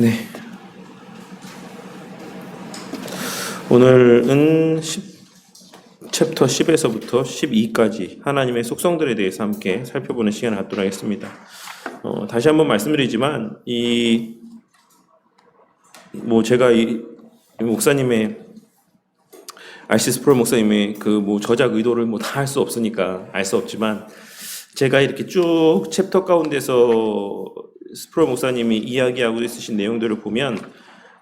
네. 오늘은 챕터 10에서부터 12까지 하나님의 속성들에 대해서 함께 살펴보는 시간을 갖도록 하겠습니다. 다시 한번 말씀드리지만 제가 이 목사님의 R.C. 스프롤 목사님의 저작 의도를 다 알 수 없으니까 알 수 없지만, 제가 이렇게 쭉 챕터 가운데서 스프롤 목사님이 이야기하고 있으신 내용들을 보면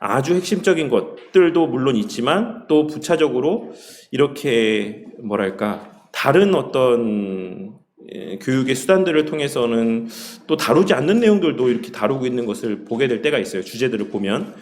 아주 핵심적인 것들도 물론 있지만, 또 부차적으로 이렇게 다른 어떤 교육의 수단들을 통해서는 또 다루지 않는 내용들도 이렇게 다루고 있는 것을 보게 될 때가 있어요. 주제들을 보면.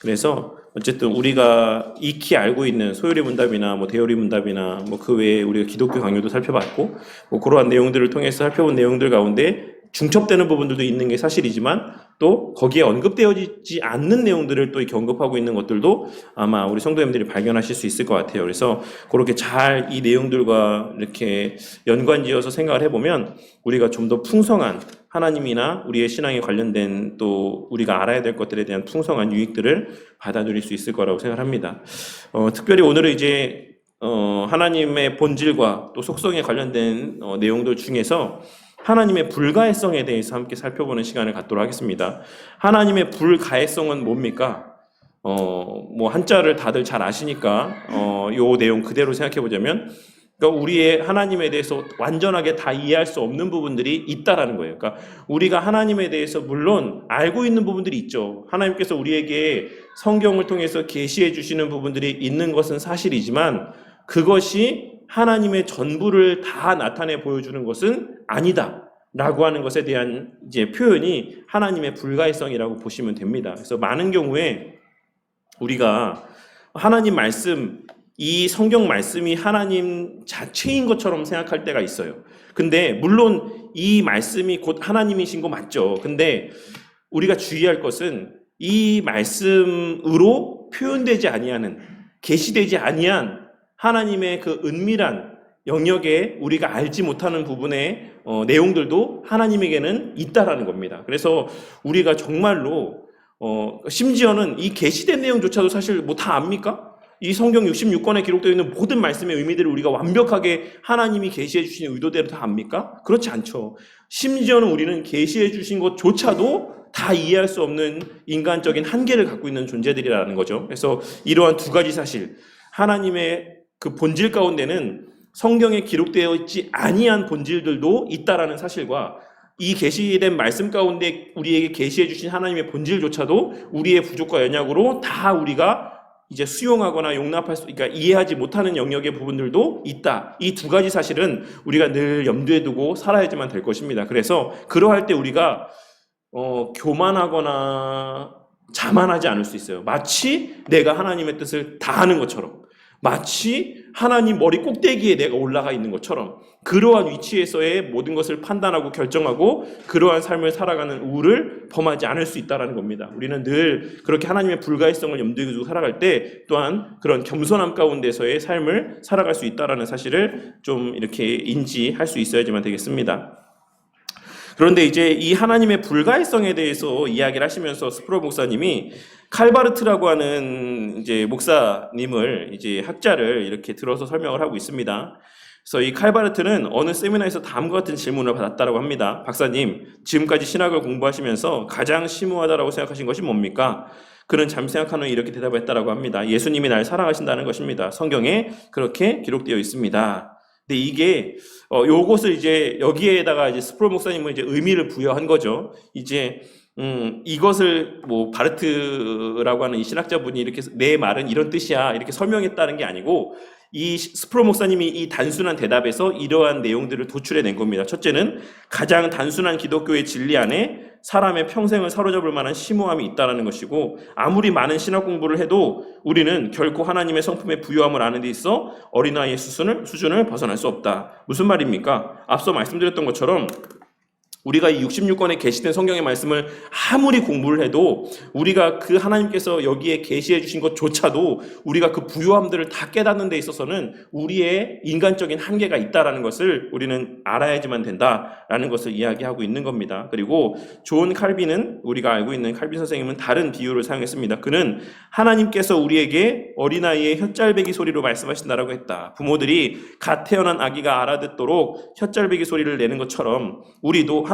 그래서 어쨌든 우리가 익히 알고 있는 소요리 문답이나 대요리 문답이나 그 외에 우리가 기독교 강요도 살펴봤고, 그러한 내용들을 통해서 살펴본 내용들 가운데 중첩되는 부분들도 있는 게 사실이지만, 또 거기에 언급되어지지 않는 내용들을 또 이렇게 언급하고 있는 것들도 아마 우리 성도님들이 발견하실 수 있을 것 같아요. 그래서 그렇게 잘 이 내용들과 이렇게 연관지어서 생각을 해보면 우리가 좀 더 풍성한 하나님이나 우리의 신앙에 관련된 또 우리가 알아야 될 것들에 대한 풍성한 유익들을 받아들일 수 있을 거라고 생각합니다. 특별히 오늘은 이제 하나님의 본질과 또 속성에 관련된 내용들 중에서 하나님의 불가해성에 대해서 함께 살펴보는 시간을 갖도록 하겠습니다. 하나님의 불가해성은 뭡니까? 한자를 다들 잘 아시니까 요 내용 그대로 생각해 보자면, 그러니까 우리의 하나님에 대해서 완전하게 다 이해할 수 없는 부분들이 있다라는 거예요. 그러니까 우리가 하나님에 대해서 물론 알고 있는 부분들이 있죠. 하나님께서 우리에게 성경을 통해서 계시해 주시는 부분들이 있는 것은 사실이지만, 그것이 하나님의 전부를 다 나타내 보여주는 것은 아니다 라고 하는 것에 대한 이제 표현이 하나님의 불가해성이라고 보시면 됩니다. 그래서 많은 경우에 우리가 하나님 말씀, 이 성경 말씀이 하나님 자체인 것처럼 생각할 때가 있어요. 근데 물론 이 말씀이 곧 하나님이신 거 맞죠. 근데 우리가 주의할 것은 이 말씀으로 표현되지 아니하는, 계시되지 아니한 하나님의 그 은밀한 영역에 우리가 알지 못하는 부분의 내용들도 하나님에게는 있다라는 겁니다. 그래서 우리가 정말로 심지어는 이 계시된 내용조차도 사실 다 압니까? 이 성경 66권에 기록되어 있는 모든 말씀의 의미들을 우리가 완벽하게 하나님이 계시해 주신 의도대로 다 압니까? 그렇지 않죠. 심지어는 우리는 계시해 주신 것조차도 다 이해할 수 없는 인간적인 한계를 갖고 있는 존재들이라는 거죠. 그래서 이러한 두 가지 사실, 하나님의 그 본질 가운데는 성경에 기록되어 있지 아니한 본질들도 있다라는 사실과, 이 계시된 말씀 가운데 우리에게 계시해 주신 하나님의 본질조차도 우리의 부족과 연약으로 다 우리가 이제 수용하거나 용납할 수, 그러니까 이해하지 못하는 영역의 부분들도 있다. 이 두 가지 사실은 우리가 늘 염두에 두고 살아야지만 될 것입니다. 그래서 그러할 때 우리가 교만하거나 자만하지 않을 수 있어요. 마치 내가 하나님의 뜻을 다 아는 것처럼, 마치 하나님 머리 꼭대기에 내가 올라가 있는 것처럼, 그러한 위치에서의 모든 것을 판단하고 결정하고 그러한 삶을 살아가는 우를 범하지 않을 수 있다는 겁니다. 우리는 늘 그렇게 하나님의 불가해성을 염두에 두고 살아갈 때 또한 그런 겸손함 가운데서의 삶을 살아갈 수 있다는 사실을 좀 이렇게 인지할 수 있어야지만 되겠습니다. 그런데 이제 이 하나님의 불가해성에 대해서 이야기를 하시면서 스프롤 목사님이 칼바르트라고 하는 이제 목사님을, 이제 학자를 이렇게 들어서 설명을 하고 있습니다. 그래서 이 칼바르트는 어느 세미나에서 다음과 같은 질문을 받았다라고 합니다. 박사님, 지금까지 신학을 공부하시면서 가장 심오하다라고 생각하신 것이 뭡니까? 그는 잠시 생각한 후에 이렇게 대답했다라고 합니다. 예수님이 날 사랑하신다는 것입니다. 성경에 그렇게 기록되어 있습니다. 근데 이게 요것을 이제 여기에다가 이제 스프롤 목사님은 이제 의미를 부여한 거죠. 이제 이것을 바르트라고 하는 이 신학자분이 이렇게 내 말은 이런 뜻이야 이렇게 설명했다는 게 아니고, 이 스프롤 목사님이 이 단순한 대답에서 이러한 내용들을 도출해낸 겁니다. 첫째는 가장 단순한 기독교의 진리 안에 사람의 평생을 사로잡을 만한 심오함이 있다는 것이고, 아무리 많은 신학 공부를 해도 우리는 결코 하나님의 성품의 부요함을 아는 데 있어 어린아이의 수준을 벗어날 수 없다. 무슨 말입니까? 앞서 말씀드렸던 것처럼 우리가 이 66권에 계시된 성경의 말씀을 아무리 공부를 해도 우리가 그 하나님께서 여기에 계시해 주신 것조차도 우리가 그 부요함들을 다 깨닫는 데 있어서는 우리의 인간적인 한계가 있다라는 것을 우리는 알아야지만 된다라는 것을 이야기하고 있는 겁니다. 그리고 존 칼빈은, 우리가 알고 있는 칼빈 선생님은 다른 비유를 사용했습니다. 그는 하나님께서 우리에게 어린아이의 혓잘배기 소리로 말씀하신다라고 했다. 부모들이 갓 태어난 아기가 알아듣도록 혓잘배기 소리를 내는 것처럼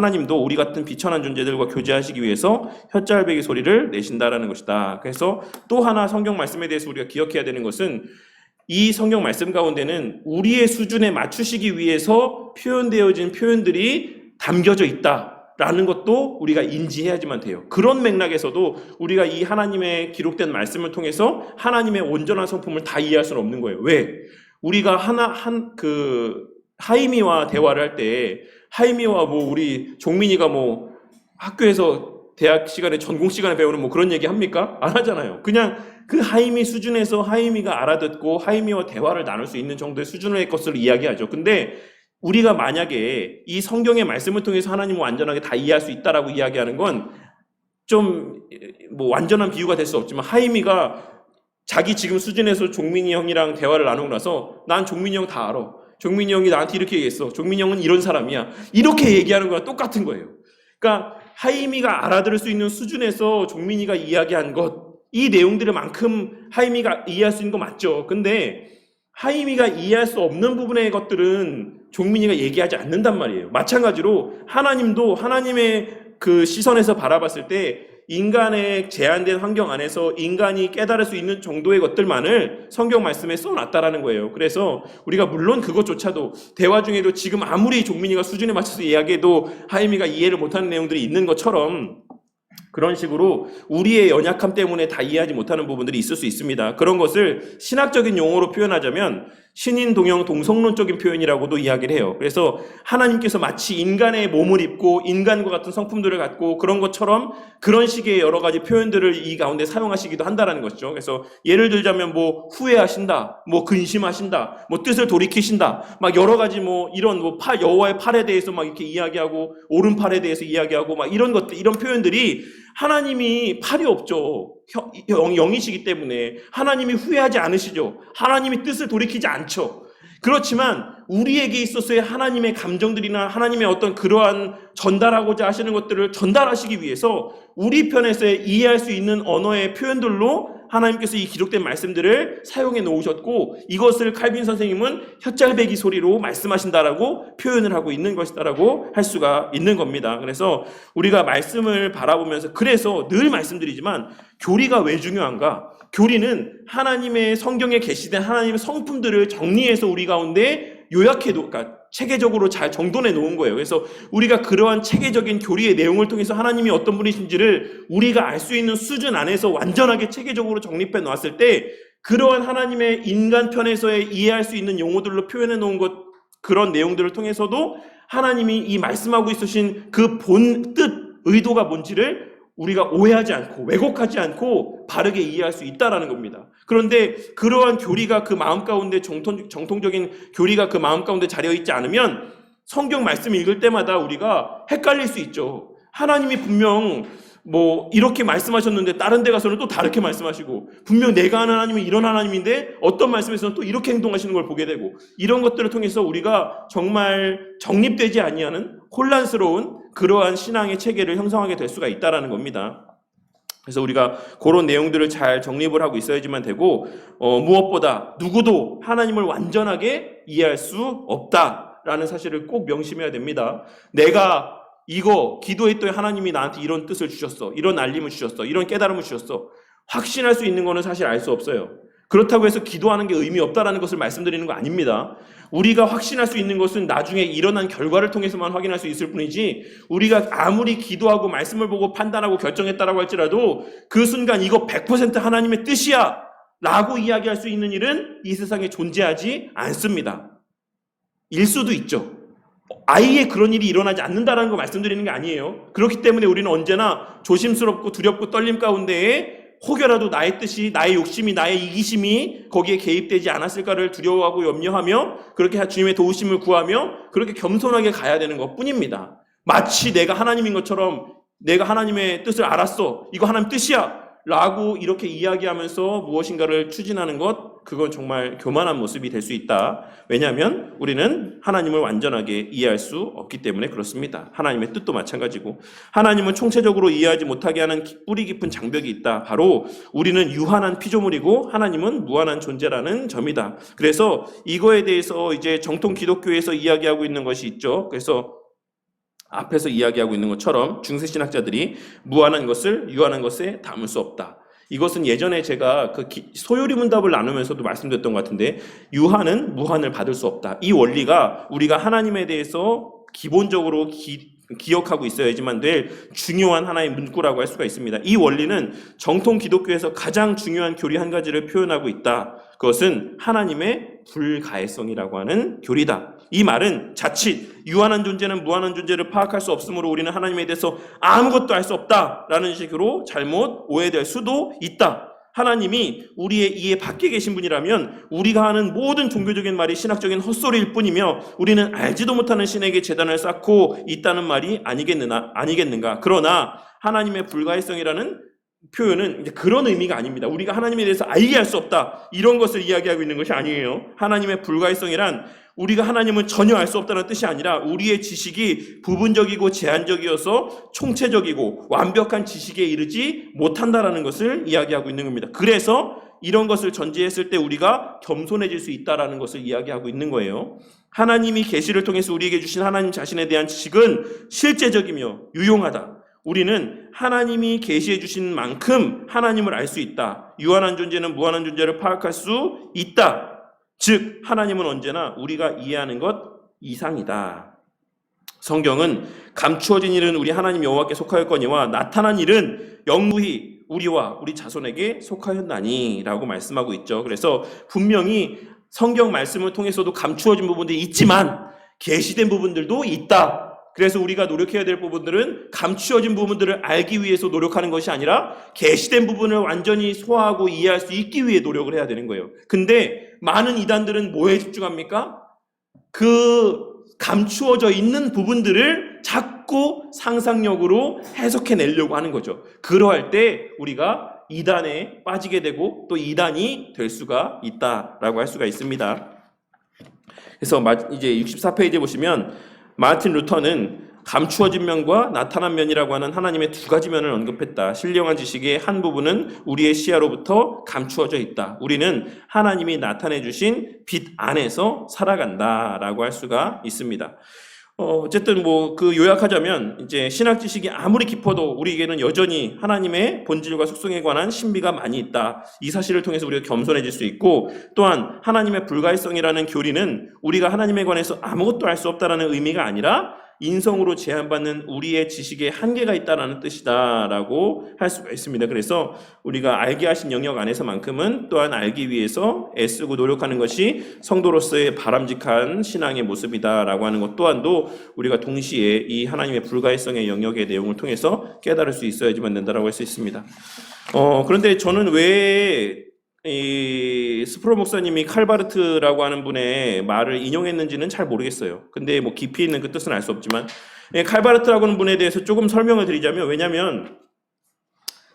하나님도 우리 같은 비천한 존재들과 교제하시기 위해서 혓잘배기 소리를 내신다라는 것이다. 그래서 또 하나 성경 말씀에 대해서 우리가 기억해야 되는 것은 이 성경 말씀 가운데는 우리의 수준에 맞추시기 위해서 표현되어진 표현들이 담겨져 있다라는 것도 우리가 인지해야지만 돼요. 그런 맥락에서도 우리가 이 하나님의 기록된 말씀을 통해서 하나님의 온전한 성품을 다 이해할 수는 없는 거예요. 왜? 우리가 하임이와 대화를 할 때 하임이와 우리 종민이가 학교에서 대학 시간에 전공 시간에 배우는 그런 얘기 합니까? 안 하잖아요. 그냥 그 하임이 수준에서 하임이가 알아듣고 하임이와 대화를 나눌 수 있는 정도의 수준의 것을 이야기하죠. 근데 우리가 만약에 이 성경의 말씀을 통해서 하나님을 완전하게 다 이해할 수 있다라고 이야기하는 건 좀 완전한 비유가 될 수 없지만 하임이가 자기 지금 수준에서 종민이 형이랑 대화를 나누고 나서 난 종민이 형 다 알아. 종민이 형이 나한테 이렇게 얘기했어. 종민이 형은 이런 사람이야. 이렇게 얘기하는 거랑 똑같은 거예요. 그러니까 하임이가 알아들을 수 있는 수준에서 종민이가 이야기한 것, 이 내용들만큼 하임이가 이해할 수 있는 거 맞죠. 근데 하임이가 이해할 수 없는 부분의 것들은 종민이가 얘기하지 않는단 말이에요. 마찬가지로 하나님도 하나님의 그 시선에서 바라봤을 때 인간의 제한된 환경 안에서 인간이 깨달을 수 있는 정도의 것들만을 성경 말씀에 써놨다라는 거예요. 그래서 우리가 물론 그것조차도 대화 중에도 지금 아무리 종민이가 수준에 맞춰서 이야기해도 하임이가 이해를 못하는 내용들이 있는 것처럼 그런 식으로 우리의 연약함 때문에 다 이해하지 못하는 부분들이 있을 수 있습니다. 그런 것을 신학적인 용어로 표현하자면 신인 동형 동성론적인 표현이라고도 이야기를 해요. 그래서 하나님께서 마치 인간의 몸을 입고 인간과 같은 성품들을 갖고 그런 것처럼 그런 식의 여러 가지 표현들을 이 가운데 사용하시기도 한다라는 것이죠. 그래서 예를 들자면 후회하신다, 근심하신다, 뜻을 돌이키신다, 여러 가지 이런 여호와의 팔에 대해서 이렇게 이야기하고 오른팔에 대해서 이야기하고 이런 것들, 이런 표현들이 하나님이 팔이 없죠. 영이시기 때문에 하나님이 후회하지 않으시죠. 하나님이 뜻을 돌이키지 않죠. 그렇지만 우리에게 있어서의 하나님의 감정들이나 하나님의 어떤 그러한 전달하고자 하시는 것들을 전달하시기 위해서 우리 편에서 이해할 수 있는 언어의 표현들로 하나님께서 이 기록된 말씀들을 사용해 놓으셨고, 이것을 칼빈 선생님은 혓잘배기 소리로 말씀하신다라고 표현을 하고 있는 것이다라고 할 수가 있는 겁니다. 그래서 우리가 말씀을 바라보면서, 그래서 늘 말씀드리지만 교리가 왜 중요한가? 교리는 하나님의 성경에 계시된 하나님의 성품들을 정리해서 우리 가운데 그러니까 체계적으로 잘 정돈해 놓은 거예요. 그래서 우리가 그러한 체계적인 교리의 내용을 통해서 하나님이 어떤 분이신지를 우리가 알 수 있는 수준 안에서 완전하게 체계적으로 정립해 놓았을 때, 그러한 하나님의 인간 편에서의 이해할 수 있는 용어들로 표현해 놓은 그런 내용들을 통해서도 하나님이 이 말씀하고 있으신 그 본 뜻, 의도가 뭔지를 우리가 오해하지 않고 왜곡하지 않고 바르게 이해할 수 있다라는 겁니다. 그런데 그러한 교리가 그 마음 가운데 정통적인 교리가 그 마음 가운데 자리어있지 않으면 성경 말씀 읽을 때마다 우리가 헷갈릴 수 있죠. 하나님이 분명 이렇게 말씀하셨는데 다른 데 가서는 또 다르게 말씀하시고, 분명 내가 아는 하나님은 이런 하나님인데 어떤 말씀에서는 또 이렇게 행동하시는 걸 보게 되고, 이런 것들을 통해서 우리가 정말 정립되지 아니하는 혼란스러운 그러한 신앙의 체계를 형성하게 될 수가 있다라는 겁니다. 그래서 우리가 그런 내용들을 잘 정립을 하고 있어야지만 되고, 무엇보다 누구도 하나님을 완전하게 이해할 수 없다라는 사실을 꼭 명심해야 됩니다. 내가 기도했더니 하나님이 나한테 이런 뜻을 주셨어, 이런 알림을 주셨어, 이런 깨달음을 주셨어, 확신할 수 있는 거는 사실 알 수 없어요. 그렇다고 해서 기도하는 게 의미 없다라는 것을 말씀드리는 거 아닙니다. 우리가 확신할 수 있는 것은 나중에 일어난 결과를 통해서만 확인할 수 있을 뿐이지, 우리가 아무리 기도하고 말씀을 보고 판단하고 결정했다라고 할지라도 그 순간 이거 100% 하나님의 뜻이야 라고 이야기할 수 있는 일은 이 세상에 존재하지 않습니다. 일 수도 있죠. 아예 그런 일이 일어나지 않는다라는 거 말씀드리는 게 아니에요. 그렇기 때문에 우리는 언제나 조심스럽고 두렵고 떨림 가운데에 혹여라도 나의 뜻이, 나의 욕심이, 나의 이기심이 거기에 개입되지 않았을까를 두려워하고 염려하며, 그렇게 주님의 도우심을 구하며 그렇게 겸손하게 가야 되는 것 뿐입니다. 마치 내가 하나님인 것처럼 내가 하나님의 뜻을 알았어. 이거 하나님 뜻이야. 라고 이렇게 이야기하면서 무엇인가를 추진하는 것, 그건 정말 교만한 모습이 될 수 있다. 왜냐하면 우리는 하나님을 완전하게 이해할 수 없기 때문에 그렇습니다. 하나님의 뜻도 마찬가지고 하나님은 총체적으로 이해하지 못하게 하는 뿌리 깊은 장벽이 있다. 바로 우리는 유한한 피조물이고 하나님은 무한한 존재라는 점이다. 그래서 이거에 대해서 이제 정통 기독교에서 이야기하고 있는 것이 있죠. 그래서 앞에서 이야기하고 있는 것처럼 중세신학자들이 무한한 것을 유한한 것에 담을 수 없다. 이것은 예전에 제가 그 소요리 문답을 나누면서도 말씀드렸던 것 같은데, 유한은 무한을 받을 수 없다. 이 원리가 우리가 하나님에 대해서 기본적으로 기억하고 있어야지만 될 중요한 하나의 문구라고 할 수가 있습니다. 이 원리는 정통 기독교에서 가장 중요한 교리 한 가지를 표현하고 있다. 그것은 하나님의 불가해성이라고 하는 교리다. 이 말은 자칫 유한한 존재는 무한한 존재를 파악할 수 없으므로 우리는 하나님에 대해서 아무것도 알 수 없다라는 식으로 잘못 오해될 수도 있다. 하나님이 우리의 이해 밖에 계신 분이라면 우리가 하는 모든 종교적인 말이 신학적인 헛소리일 뿐이며 우리는 알지도 못하는 신에게 제단을 쌓고 있다는 말이 아니겠는가. 그러나 하나님의 불가해성이라는 표현은 이제 그런 의미가 아닙니다. 우리가 하나님에 대해서 알게 할 수 없다, 이런 것을 이야기하고 있는 것이 아니에요. 하나님의 불가해성이란 우리가 하나님은 전혀 알 수 없다는 뜻이 아니라 우리의 지식이 부분적이고 제한적이어서 총체적이고 완벽한 지식에 이르지 못한다라는 것을 이야기하고 있는 겁니다. 그래서 이런 것을 전제했을 때 우리가 겸손해질 수 있다라는 것을 이야기하고 있는 거예요. 하나님이 계시를 통해서 우리에게 주신 하나님 자신에 대한 지식은 실제적이며 유용하다. 우리는 하나님이 계시해 주신 만큼 하나님을 알 수 있다. 유한한 존재는 무한한 존재를 파악할 수 있다. 즉 하나님은 언제나 우리가 이해하는 것 이상이다. 성경은 감추어진 일은 우리 하나님 여호와께 속하였거니와 나타난 일은 영구히 우리와 우리 자손에게 속하였나니 라고 말씀하고 있죠. 그래서 분명히 성경 말씀을 통해서도 감추어진 부분들이 있지만 계시된 부분들도 있다. 그래서 우리가 노력해야 될 부분들은 감추어진 부분들을 알기 위해서 노력하는 것이 아니라 계시된 부분을 완전히 소화하고 이해할 수 있기 위해 노력을 해야 되는 거예요. 근데 많은 이단들은 뭐에 집중합니까? 그 감추어져 있는 부분들을 자꾸 상상력으로 해석해내려고 하는 거죠. 그러할 때 우리가 이단에 빠지게 되고 또 이단이 될 수가 있다라고 할 수가 있습니다. 그래서 이제 64페이지에 보시면 마르틴 루터는 감추어진 면과 나타난 면이라고 하는 하나님의 두 가지 면을 언급했다. 신령한 지식의 한 부분은 우리의 시야로부터 감추어져 있다. 우리는 하나님이 나타내 주신 빛 안에서 살아간다라고 할 수가 있습니다. 어쨌든 그 요약하자면 이제 신학 지식이 아무리 깊어도 우리에게는 여전히 하나님의 본질과 속성에 관한 신비가 많이 있다. 이 사실을 통해서 우리가 겸손해질 수 있고, 또한 하나님의 불가해성이라는 교리는 우리가 하나님에 관해서 아무것도 알 수 없다라는 의미가 아니라 인성으로 제한받는 우리의 지식에 한계가 있다라는 뜻이다라고 할 수가 있습니다. 그래서 우리가 알게 하신 영역 안에서만큼은 또한 알기 위해서 애쓰고 노력하는 것이 성도로서의 바람직한 신앙의 모습이다라고 하는 것 또한도 우리가 동시에 이 하나님의 불가해성의 영역의 내용을 통해서 깨달을 수 있어야지만 된다라고 할 수 있습니다. 그런데 저는 왜 이 스프롤 목사님이 칼바르트라고 하는 분의 말을 인용했는지는 잘 모르겠어요. 근데 깊이 있는 그 뜻은 알 수 없지만, 칼바르트라고 하는 분에 대해서 조금 설명을 드리자면, 왜냐하면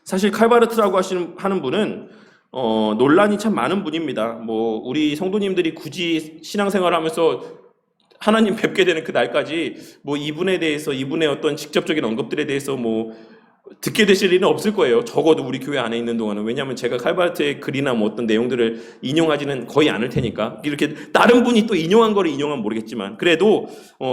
사실 칼바르트라고 하는 분은 논란이 참 많은 분입니다. 우리 성도님들이 굳이 신앙생활을 하면서 하나님 뵙게 되는 그 날까지 이분에 대해서, 이분의 어떤 직접적인 언급들에 대해서 듣게 되실 일은 없을 거예요. 적어도 우리 교회 안에 있는 동안은. 왜냐하면 제가 칼바르트의 글이나 어떤 내용들을 인용하지는 거의 않을 테니까. 이렇게 다른 분이 또 인용한 거를 인용하면 모르겠지만, 그래도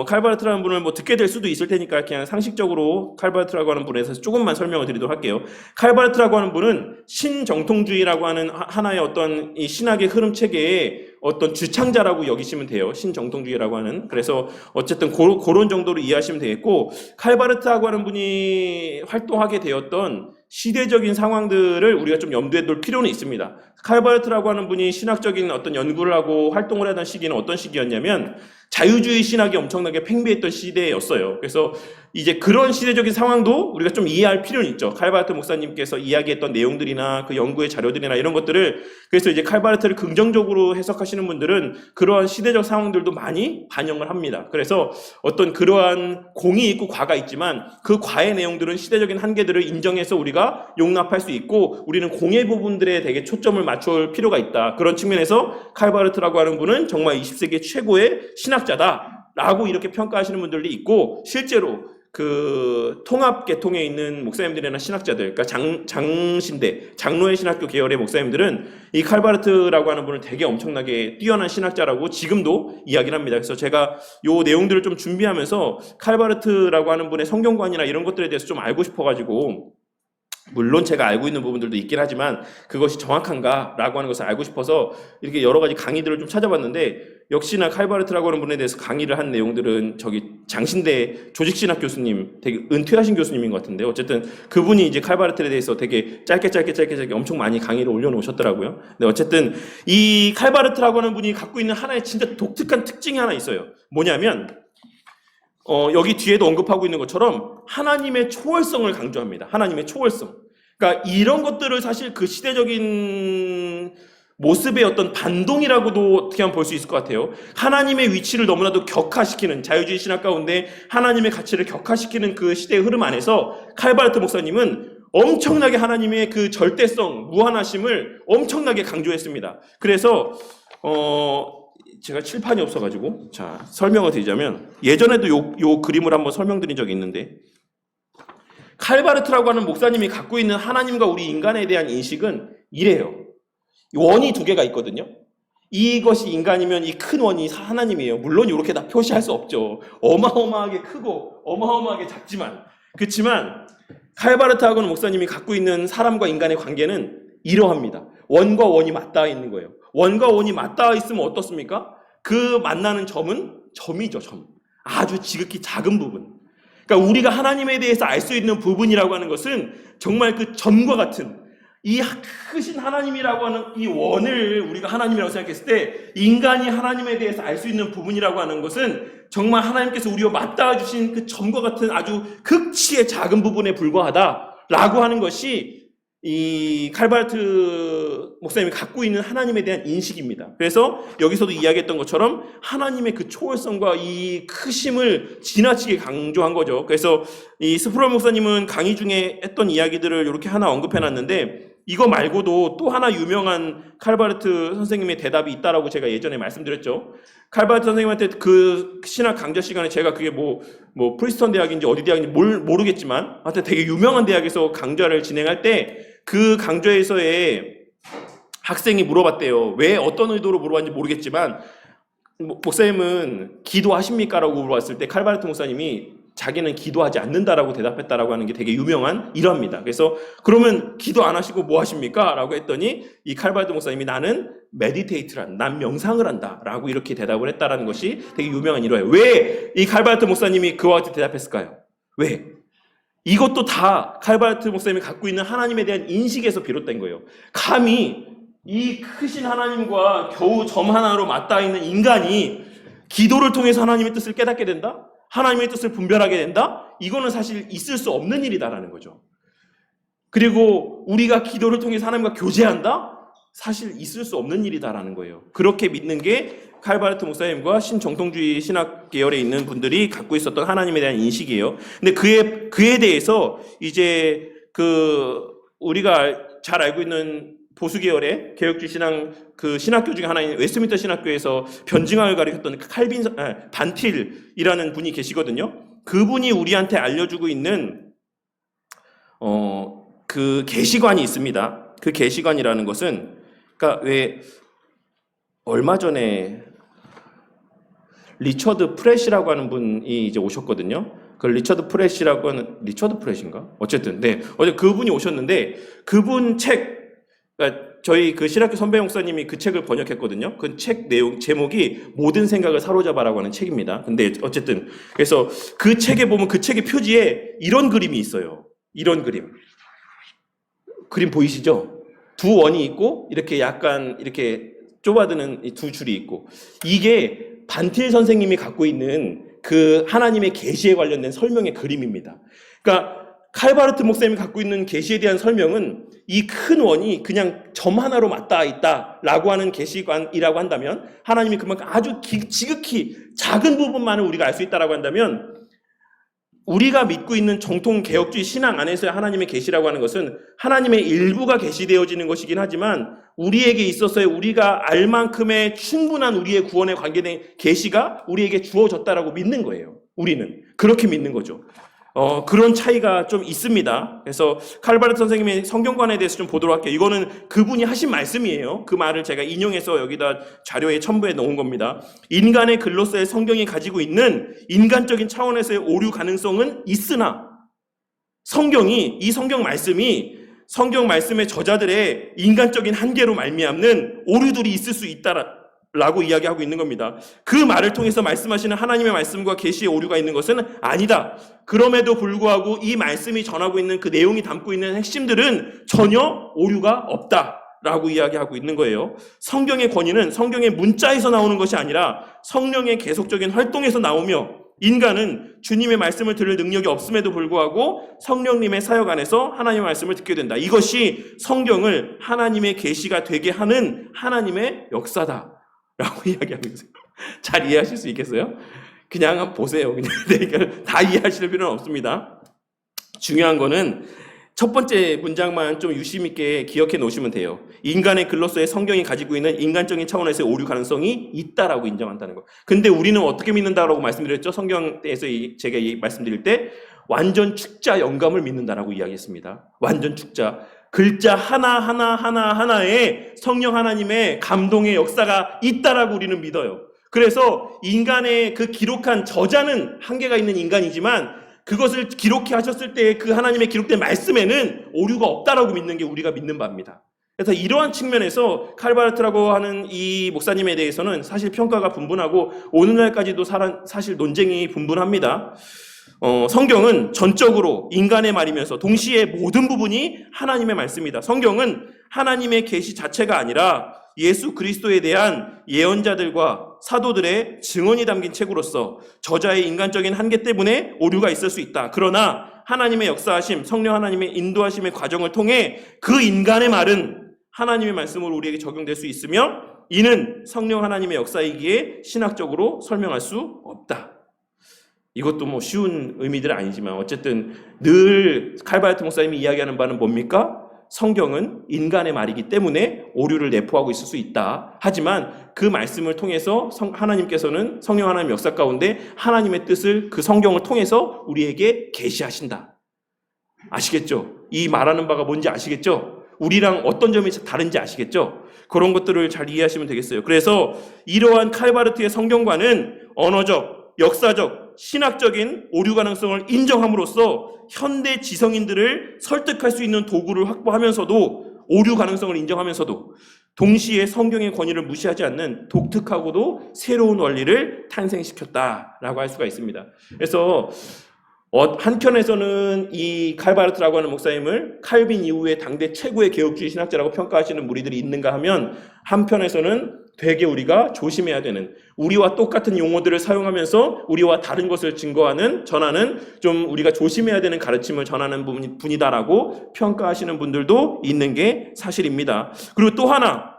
칼바르트라는 분을 듣게 될 수도 있을 테니까 그냥 상식적으로 칼바르트라고 하는 분에 대해서 조금만 설명을 드리도록 할게요. 칼바르트라고 하는 분은 신정통주의라고 하는 하나의 어떤 이 신학의 흐름 체계의 어떤 주창자라고 여기시면 돼요. 신정통주의라고 하는. 그래서 어쨌든 그런 정도로 이해하시면 되겠고, 칼바르트라고 하는 분이 활동하게 되었던 시대적인 상황들을 우리가 좀 염두에 둘 필요는 있습니다. 칼바르트라고 하는 분이 신학적인 어떤 연구를 하고 활동을 하던 시기는 어떤 시기였냐면 자유주의 신학이 엄청나게 팽배했던 시대였어요. 그래서 이제 그런 시대적인 상황도 우리가 좀 이해할 필요는 있죠. 칼바르트 목사님께서 이야기했던 내용들이나 그 연구의 자료들이나 이런 것들을, 그래서 이제 칼바르트를 긍정적으로 해석하시는 분들은 그러한 시대적 상황들도 많이 반영을 합니다. 그래서 어떤 그러한 공이 있고 과가 있지만 그 과의 내용들은 시대적인 한계들을 인정해서 우리가 용납할 수 있고 우리는 공의 부분들에 되게 초점을 맞출 필요가 있다. 그런 측면에서 칼바르트라고 하는 분은 정말 20세기 최고의 신학자다라고 이렇게 평가하시는 분들도 있고, 실제로 그 통합 계통에 있는 목사님들이나 신학자들, 그러니까 장신대, 장로의 신학교 계열의 목사님들은 이 칼바르트라고 하는 분을 되게 엄청나게 뛰어난 신학자라고 지금도 이야기를 합니다. 그래서 제가 요 내용들을 좀 준비하면서 칼바르트라고 하는 분의 성경관이나 이런 것들에 대해서 좀 알고 싶어가지고, 물론 제가 알고 있는 부분들도 있긴 하지만 그것이 정확한가라고 하는 것을 알고 싶어서 이렇게 여러 가지 강의들을 좀 찾아봤는데, 역시나 칼바르트라고 하는 분에 대해서 강의를 한 내용들은 저기 장신대 조직신학 교수님, 되게 은퇴하신 교수님인 것 같은데, 어쨌든 그분이 이제 칼바르트에 대해서 되게 짧게 엄청 많이 강의를 올려놓으셨더라고요. 근데 어쨌든 이 칼바르트라고 하는 분이 갖고 있는 하나의 진짜 독특한 특징이 하나 있어요. 뭐냐면 여기 뒤에도 언급하고 있는 것처럼 하나님의 초월성을 강조합니다. 하나님의 초월성. 그러니까 이런 것들을 사실 그 시대적인 모습의 어떤 반동이라고도 어떻게 하면 볼 수 있을 것 같아요. 하나님의 위치를 너무나도 격화시키는, 자유주의 신학 가운데 하나님의 가치를 격화시키는 그 시대의 흐름 안에서 칼바르트 목사님은 엄청나게 하나님의 그 절대성, 무한하심을 엄청나게 강조했습니다. 그래서 제가 칠판이 없어가지고 자 설명을 드리자면, 예전에도 요 그림을 한번 설명드린 적이 있는데, 칼바르트라고 하는 목사님이 갖고 있는 하나님과 우리 인간에 대한 인식은 이래요. 원이 두 개가 있거든요. 이것이 인간이면 이 큰 원이 하나님이에요. 물론 이렇게 다 표시할 수 없죠. 어마어마하게 크고 어마어마하게 작지만. 그렇지만 칼바르트하고는 목사님이 갖고 있는 사람과 인간의 관계는 이러합니다. 원과 원이 맞닿아 있는 거예요. 원과 원이 맞닿아 있으면 어떻습니까? 그 만나는 점은 점이죠, 점. 아주 지극히 작은 부분. 그러니까 우리가 하나님에 대해서 알 수 있는 부분이라고 하는 것은 정말 그 점과 같은 이 크신 하나님이라고 하는 이 원을 우리가 하나님이라고 생각했을 때, 인간이 하나님에 대해서 알 수 있는 부분이라고 하는 것은 정말 하나님께서 우리와 맞닿아 주신 그 점과 같은 아주 극치의 작은 부분에 불과하다라고 하는 것이 이 칼바르트 목사님이 갖고 있는 하나님에 대한 인식입니다. 그래서 여기서도 이야기했던 것처럼 하나님의 그 초월성과 이 크심을 지나치게 강조한 거죠. 그래서 이 스프롤 목사님은 강의 중에 했던 이야기들을 이렇게 하나 언급해놨는데, 이거 말고도 또 하나 유명한 칼바르트 선생님의 대답이 있다라고 제가 예전에 말씀드렸죠. 칼바르트 선생님한테 그 신학 강좌 시간에 제가 그게 뭐 프리스턴 대학인지 어디 대학인지 모르겠지만 하여튼 되게 유명한 대학에서 강좌를 진행할 때 그 강좌에서의 학생이 물어봤대요. 왜, 어떤 의도로 물어봤는지 모르겠지만 목사님은 기도하십니까? 라고 물어봤을 때 칼바르트 목사님이 자기는 기도하지 않는다라고 대답했다라고 하는 게 되게 유명한 일화입니다. 그래서 그러면 기도 안 하시고 뭐 하십니까? 라고 했더니 이 칼바르트 목사님이 나는 메디테이트를 한다, 난 명상을 한다 라고 이렇게 대답을 했다라는 것이 되게 유명한 일화예요. 왜 이 칼바르트 목사님이 그와 같이 대답했을까요? 왜? 이것도 다 칼바르트 목사님이 갖고 있는 하나님에 대한 인식에서 비롯된 거예요. 감히 이 크신 하나님과 겨우 점 하나로 맞닿아 있는 인간이 기도를 통해서 하나님의 뜻을 깨닫게 된다? 하나님의 뜻을 분별하게 된다? 이거는 사실 있을 수 없는 일이다라는 거죠. 그리고 우리가 기도를 통해서 하나님과 교제한다? 사실 있을 수 없는 일이다라는 거예요. 그렇게 믿는 게 칼바르트 목사님과 신정통주의 신학 계열에 있는 분들이 갖고 있었던 하나님에 대한 인식이에요. 근데 그에 대해서 이제 우리가 잘 알고 있는 보수 계열의 개혁주의 신학교 중에 하나인 웨스트민스터 신학교에서 변증학을 가르쳤던 반틸이라는 분이 계시거든요. 그분이 우리한테 알려주고 있는 그 계시관이 있습니다. 그 계시관이라는 것은, 그러니까 왜 얼마 전에 리처드 프렛이라고 하는 분이 이제 오셨거든요. 그 리처드 프렛인가? 어쨌든 어제 그분이 오셨는데, 그분 책, 그러니까 저희 그 신학교 선배 목사님이 그 책을 번역했거든요. 그 책 내용 제목이 모든 생각을 사로잡아라고 하는 책입니다. 근데 어쨌든 그래서 그 책에 보면 그 책의 표지에 이런 그림이 있어요. 이런 그림 보이시죠? 두 원이 있고 이렇게 약간 이렇게 좁아드는 이 두 줄이 있고, 이게 반틸 선생님이 갖고 있는 그 그 하나님의 계시에 관련된 설명의 그림입니다. 그러니까 칼바르트 목사님이 갖고 있는 계시에 대한 설명은 이 큰 원이 그냥 점 하나로 맞닿아 있다라고 하는 계시관이라고 한다면, 하나님이 그만큼 아주 지극히 작은 부분만을 우리가 알 수 있다라고 한다면, 우리가 믿고 있는 정통 개혁주의 신앙 안에서의 하나님의 계시라고 하는 것은 하나님의 일부가 계시되어지는 것이긴 하지만, 우리에게 있어서의 우리가 알 만큼의 충분한 우리의 구원에 관계된 계시가 우리에게 주어졌다라고 믿는 거예요. 우리는 그렇게 믿는 거죠. 그런 차이가 좀 있습니다. 그래서 칼바르트 선생님의 성경관에 대해서 좀 보도록 할게요. 이거는 그분이 하신 말씀이에요. 그 말을 제가 인용해서 여기다 자료에 첨부해 놓은 겁니다. 인간의 글로서의 성경이 가지고 있는 인간적인 차원에서의 오류 가능성은 있으나, 이 성경 말씀이 성경 말씀의 저자들의 인간적인 한계로 말미암는 오류들이 있을 수 있다라고 이야기하고 있는 겁니다. 그 말을 통해서 말씀하시는 하나님의 말씀과 계시의 오류가 있는 것은 아니다. 그럼에도 불구하고 이 말씀이 전하고 있는 그 내용이 담고 있는 핵심들은 전혀 오류가 없다라고 이야기하고 있는 거예요. 성경의 권위는 성경의 문자에서 나오는 것이 아니라 성령의 계속적인 활동에서 나오며, 인간은 주님의 말씀을 들을 능력이 없음에도 불구하고 성령님의 사역 안에서 하나님의 말씀을 듣게 된다. 이것이 성경을 하나님의 계시가 되게 하는 하나님의 역사다 라고 이야기하고 있어요. 잘 이해하실 수 있겠어요? 그냥 한번 보세요. 그냥 다 이해하실 필요는 없습니다. 중요한 거는 첫 번째 문장만 좀 유심 있게 기억해 놓으시면 돼요. 인간의 글로서의 성경이 가지고 있는 인간적인 차원에서의 오류 가능성이 있다라고 인정한다는 거. 근데 우리는 어떻게 믿는다라고 말씀드렸죠? 성경에서 제가 말씀드릴 때 완전 축자 영감을 믿는다라고 이야기했습니다. 완전 축자. 글자 하나하나에 성령 하나님의 감동의 역사가 있다라고 우리는 믿어요. 그래서 인간의 그 기록한 저자는 한계가 있는 인간이지만, 그것을 기록해 하셨을 때 그 하나님의 기록된 말씀에는 오류가 없다라고 믿는 게 우리가 믿는 바입니다. 그래서 이러한 측면에서 칼바르트라고 하는 이 목사님에 대해서는 사실 평가가 분분하고 오늘날까지도 사실 논쟁이 분분합니다. 성경은 전적으로 인간의 말이면서 동시에 모든 부분이 하나님의 말씀이다. 성경은 하나님의 계시 자체가 아니라 예수 그리스도에 대한 예언자들과 사도들의 증언이 담긴 책으로서 저자의 인간적인 한계 때문에 오류가 있을 수 있다. 그러나 하나님의 역사하심, 성령 하나님의 인도하심의 과정을 통해 그 인간의 말은 하나님의 말씀으로 우리에게 적용될 수 있으며, 이는 성령 하나님의 역사이기에 신학적으로 설명할 수 없다. 이것도 뭐 쉬운 의미들은 아니지만 어쨌든 늘 칼바르트 목사님이 이야기하는 바는 뭡니까? 성경은 인간의 말이기 때문에 오류를 내포하고 있을 수 있다. 하지만 그 말씀을 통해서 하나님께서는 성령 하나님 역사 가운데 하나님의 뜻을 그 성경을 통해서 우리에게 계시하신다. 아시겠죠? 이 말하는 바가 뭔지 아시겠죠? 우리랑 어떤 점이 다른지 아시겠죠? 그런 것들을 잘 이해하시면 되겠어요. 그래서 이러한 칼바르트의 성경관은 언어적, 역사적, 신학적인 오류 가능성을 인정함으로써 현대 지성인들을 설득할 수 있는 도구를 확보하면서도, 오류 가능성을 인정하면서도 동시에 성경의 권위를 무시하지 않는 독특하고도 새로운 원리를 탄생시켰다라고 할 수가 있습니다. 그래서 한편에서는 이 칼바르트라고 하는 목사님을 칼빈 이후에 당대 최고의 개혁주의 신학자라고 평가하시는 무리들이 있는가 하면, 한편에서는 되게 우리가 조심해야 되는, 우리와 똑같은 용어들을 사용하면서 우리와 다른 것을 증거하는, 전하는, 좀 우리가 조심해야 되는 가르침을 전하는 분이다라고 평가하시는 분들도 있는 게 사실입니다. 그리고 또 하나,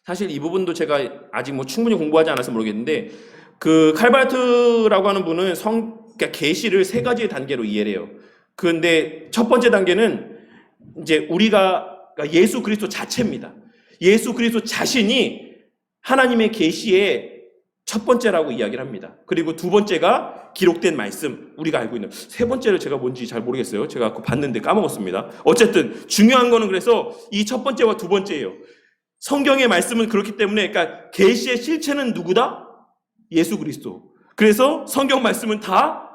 사실 이 부분도 제가 아직 뭐 충분히 공부하지 않아서 모르겠는데, 그 칼바르트라고 하는 분은 그러니까 계시를 세 가지의 단계로 이해를 해요. 그런데 첫 번째 단계는 이제 그러니까 예수 그리스도 자체입니다. 예수 그리스도 자신이 하나님의 계시의 첫 번째라고 이야기를 합니다. 그리고 두 번째가 기록된 말씀, 우리가 알고 있는. 세 번째를 제가 뭔지 잘 모르겠어요. 제가 그거 봤는데 까먹었습니다. 어쨌든 중요한 거는 그래서 이 첫 번째와 두 번째예요. 성경의 말씀은 그렇기 때문에, 그러니까 계시의 실체는 누구다? 예수 그리스도. 그래서 성경 말씀은 다